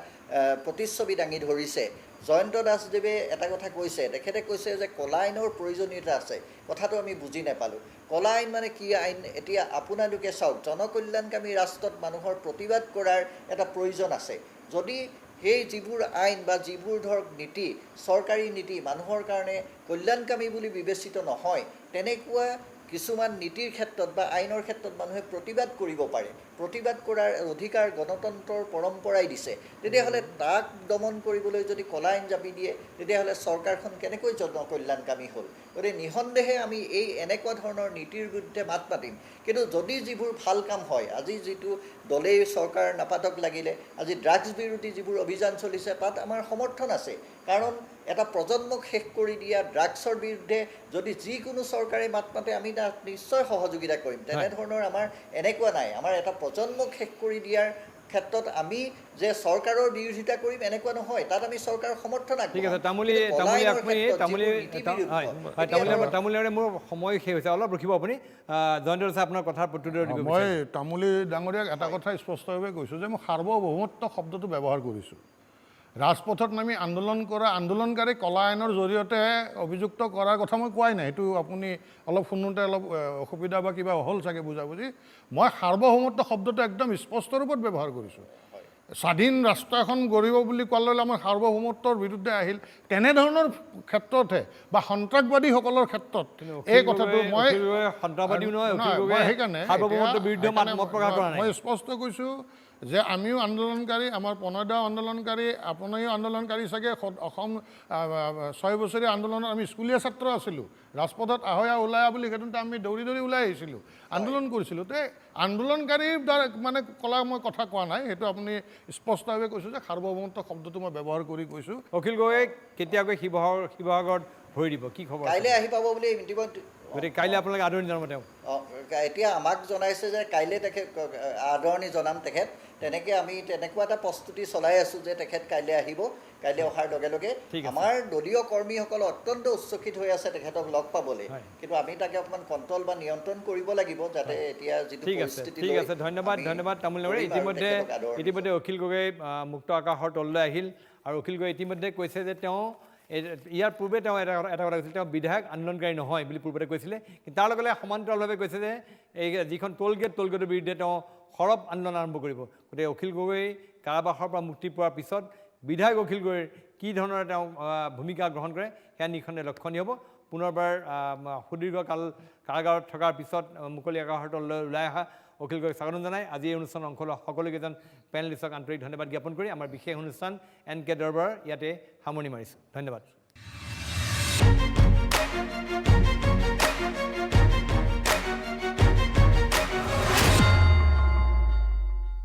প্ৰতিচ্ছবি দাঙি ধৰিছে জয়ন্ত দাসদেৱে এটা কথা কৈছে তেখেতে কৈছে যে কলা আইনৰ প্ৰয়োজনীয়তা আছে কথাটো আমি বুজি নাপালোঁ কলা আইন মানে কি আইন এতিয়া আপোনালোকে চাওক জনকল্যাণকামী ৰাষ্ট্ৰত মানুহৰ প্ৰতিবাদ কৰাৰ এটা প্ৰয়োজন আছে যদি সেই যিবোৰ আইন বা যিবোৰ ধৰক নীতি চৰকাৰী নীতি মানুহৰ কাৰণে কল্যাণকামী বুলি বিবেচিত নহয় তেনেকুৱা কিছুমান নীতিৰ ক্ষেত্ৰত বা আইনৰ ক্ষেত্ৰত মানুহে প্ৰতিবাদ কৰিব পাৰে প্ৰতিবাদ কৰাৰ অধিকাৰ গণতন্ত্ৰৰ পৰম্পৰাই দিছে তেতিয়াহ'লে তাক দমন কৰিবলৈ যদি কলা আইন জাপি দিয়ে তেতিয়াহ'লে চৰকাৰখন কেনেকৈ জনকল্যাণকামী হ'ল গতিকে নিঃসন্দেহে আমি এই এনেকুৱা ধৰণৰ নীতিৰ বিৰুদ্ধে মাত মাতিম কিন্তু যদি যিবোৰ ভাল কাম হয় আজি যিটো দলেই চৰকাৰ নাপাতক লাগিলে আজি ড্ৰাগছ বিৰোধী যিবোৰ অভিযান চলিছে তাত আমাৰ সমৰ্থন আছে কাৰণ এটা প্ৰজন্মক শেষ কৰি দিয়া ড্ৰাগছৰ বিৰুদ্ধে যদি যিকোনো চৰকাৰে মাত মাতে আমি তাত নিশ্চয় সহযোগিতা কৰিম তেনেধৰণৰ আমাৰ এনেকুৱা নাই আমাৰ এটা প্ৰজন্মক শেষ কৰি দিয়াৰ ক্ষেত্ৰত আমি যে চৰকাৰৰ বিৰোধিতা কৰিম এনেকুৱা নহয় তাত আমি চৰকাৰৰ সমৰ্থন ঠিক আছে তামুলীৰে মোৰ সময় শেষ হৈছে অলপ ৰখিব আপুনি জয়ন্ত দাসে আপোনাৰ কথাৰ প্ৰত্যুত্তৰ দিব মই তামুলী ডাঙৰীয়াক এটা কথা স্পষ্টভাৱে কৈছোঁ যে মই সাৰ্বভৌমত্ব শব্দটো ব্যৱহাৰ কৰিছোঁ ৰাজপথত নামি আন্দোলন কৰা আন্দোলনকাৰী কলা আইনৰ জৰিয়তে অভিযুক্ত কৰাৰ কথা মই কোৱাই নাই সেইটো আপুনি অলপ শুনোতে অলপ অসুবিধা বা কিবা হ'ল চাগে বুজাবুজি মই সাৰ্বভৌমত্ব শব্দটো একদম স্পষ্ট ৰূপত ব্যৱহাৰ কৰিছোঁ স্বাধীন ৰাষ্ট্ৰ এখন গঢ়িব বুলি কোৱাৰ লগে আমাৰ সাৰ্বভৌমত্বৰ বিৰুদ্ধে আহিল তেনেধৰণৰ ক্ষেত্ৰতহে বা সন্ত্ৰাসবাদীসকলৰ ক্ষেত্ৰত এই কথাটো মই সন্ত্ৰাসবাদী নহয় সেইকাৰণে মই স্পষ্ট কৈছোঁ যে আমিও আন্দোলনকাৰী, আমাৰ প্ৰণয়দাও আন্দোলনকাৰী, আপুনিও আন্দোলনকাৰী চাগে। অসম 6 বছৰীয়া আন্দোলনত আমি স্কুলীয়া ছাত্ৰ আছিলোঁ, ৰাজপথত আহয়া ওলাই বুলি সেইটোতে আমি দৌৰি দৌৰি ওলাই আহিছিলোঁ, আন্দোলন কৰিছিলোঁ। তো আন্দোলনকাৰীৰ দ্বাৰা মানে কলা মই কথা কোৱা নাই, সেইটো আপুনি স্পষ্টভাৱে কৈছোঁ যে সাৰ্বভৌমত্ব শব্দটো মই ব্যৱহাৰ কৰি কৈছোঁ। অখিল গগৈ কেতিয়াকৈ শিৱসাগৰত ভৰি দিব, কি খবৰ? কাইলৈ আহি পাব বুলি ইতিমধ্যে। গতিকে কাইলৈ আপোনালোকে আদৰণি জনাব তেওঁক? এতিয়া আমাক জনাইছে যে কাইলৈ তেখেত আদৰণি জনাম তেখেত। তেনেকৈ আমি তেনেকুৱা এটা প্ৰস্তুতি চলাই আছোঁ যে তেখেত কাইলৈ আহিব। কাইলৈ অহাৰ লগে লগে আমাৰ দলীয় কৰ্মীসকল অত্যন্ত উৎসুকিত হৈ আছে তেখেতক লগ পাবলৈ, কিন্তু আমি তাকে অকণমান কণ্ট্ৰল বা নিয়ন্ত্ৰণ কৰিব লাগিব যাতে এতিয়া যিটো পৰিস্থিতি। ঠিক আছে, ধন্যবাদ তামোল ডাঙৰীয়া। ইতিমধ্যে অখিল গগৈ মুক্ত আকাশৰ তললৈ আহিল, আৰু অখিল গগৈ ইতিমধ্যে কৈছে যে তেওঁ ইয়াৰ পূৰ্বে তেওঁ এটা কথা কৈছিল, তেওঁ বিধায়ক আন্দোলনকাৰী নহয় বুলি পূৰ্বতে কৈছিলে, কিন্তু তাৰ লগে লগে সমান্তৰালভাৱে কৈছে যে এই যিখন টোলগেটৰ বিৰুদ্ধে তেওঁ সৰব আন্দোলন আৰম্ভ কৰিব। গতিকে অখিল গগৈ কাৰাবাসৰ পৰা মুক্তি পোৱাৰ পিছত বিধায়ক অখিল গগৈৰ কি ধৰণৰ তেওঁ ভূমিকা গ্ৰহণ কৰে সেয়া নিঃসন্দেহে লক্ষণীয় হ'ব। পুনৰবাৰ সুদীৰ্ঘ কাল কাৰাগাৰত থকাৰ পিছত মুকলি আকাশৰ তললৈ ওলাই অহা অখিল গগৈক স্বাগতম জনাই আজি এই অনুষ্ঠানত অংশ লোৱা সকলোকেইজন পেনেলিষ্টক আন্তৰিক ধন্যবাদ জ্ঞাপন কৰি আমাৰ বিশেষ অনুষ্ঠান NK দৰবাৰ ইয়াতে সামৰণি মাৰিছোঁ। ধন্যবাদ।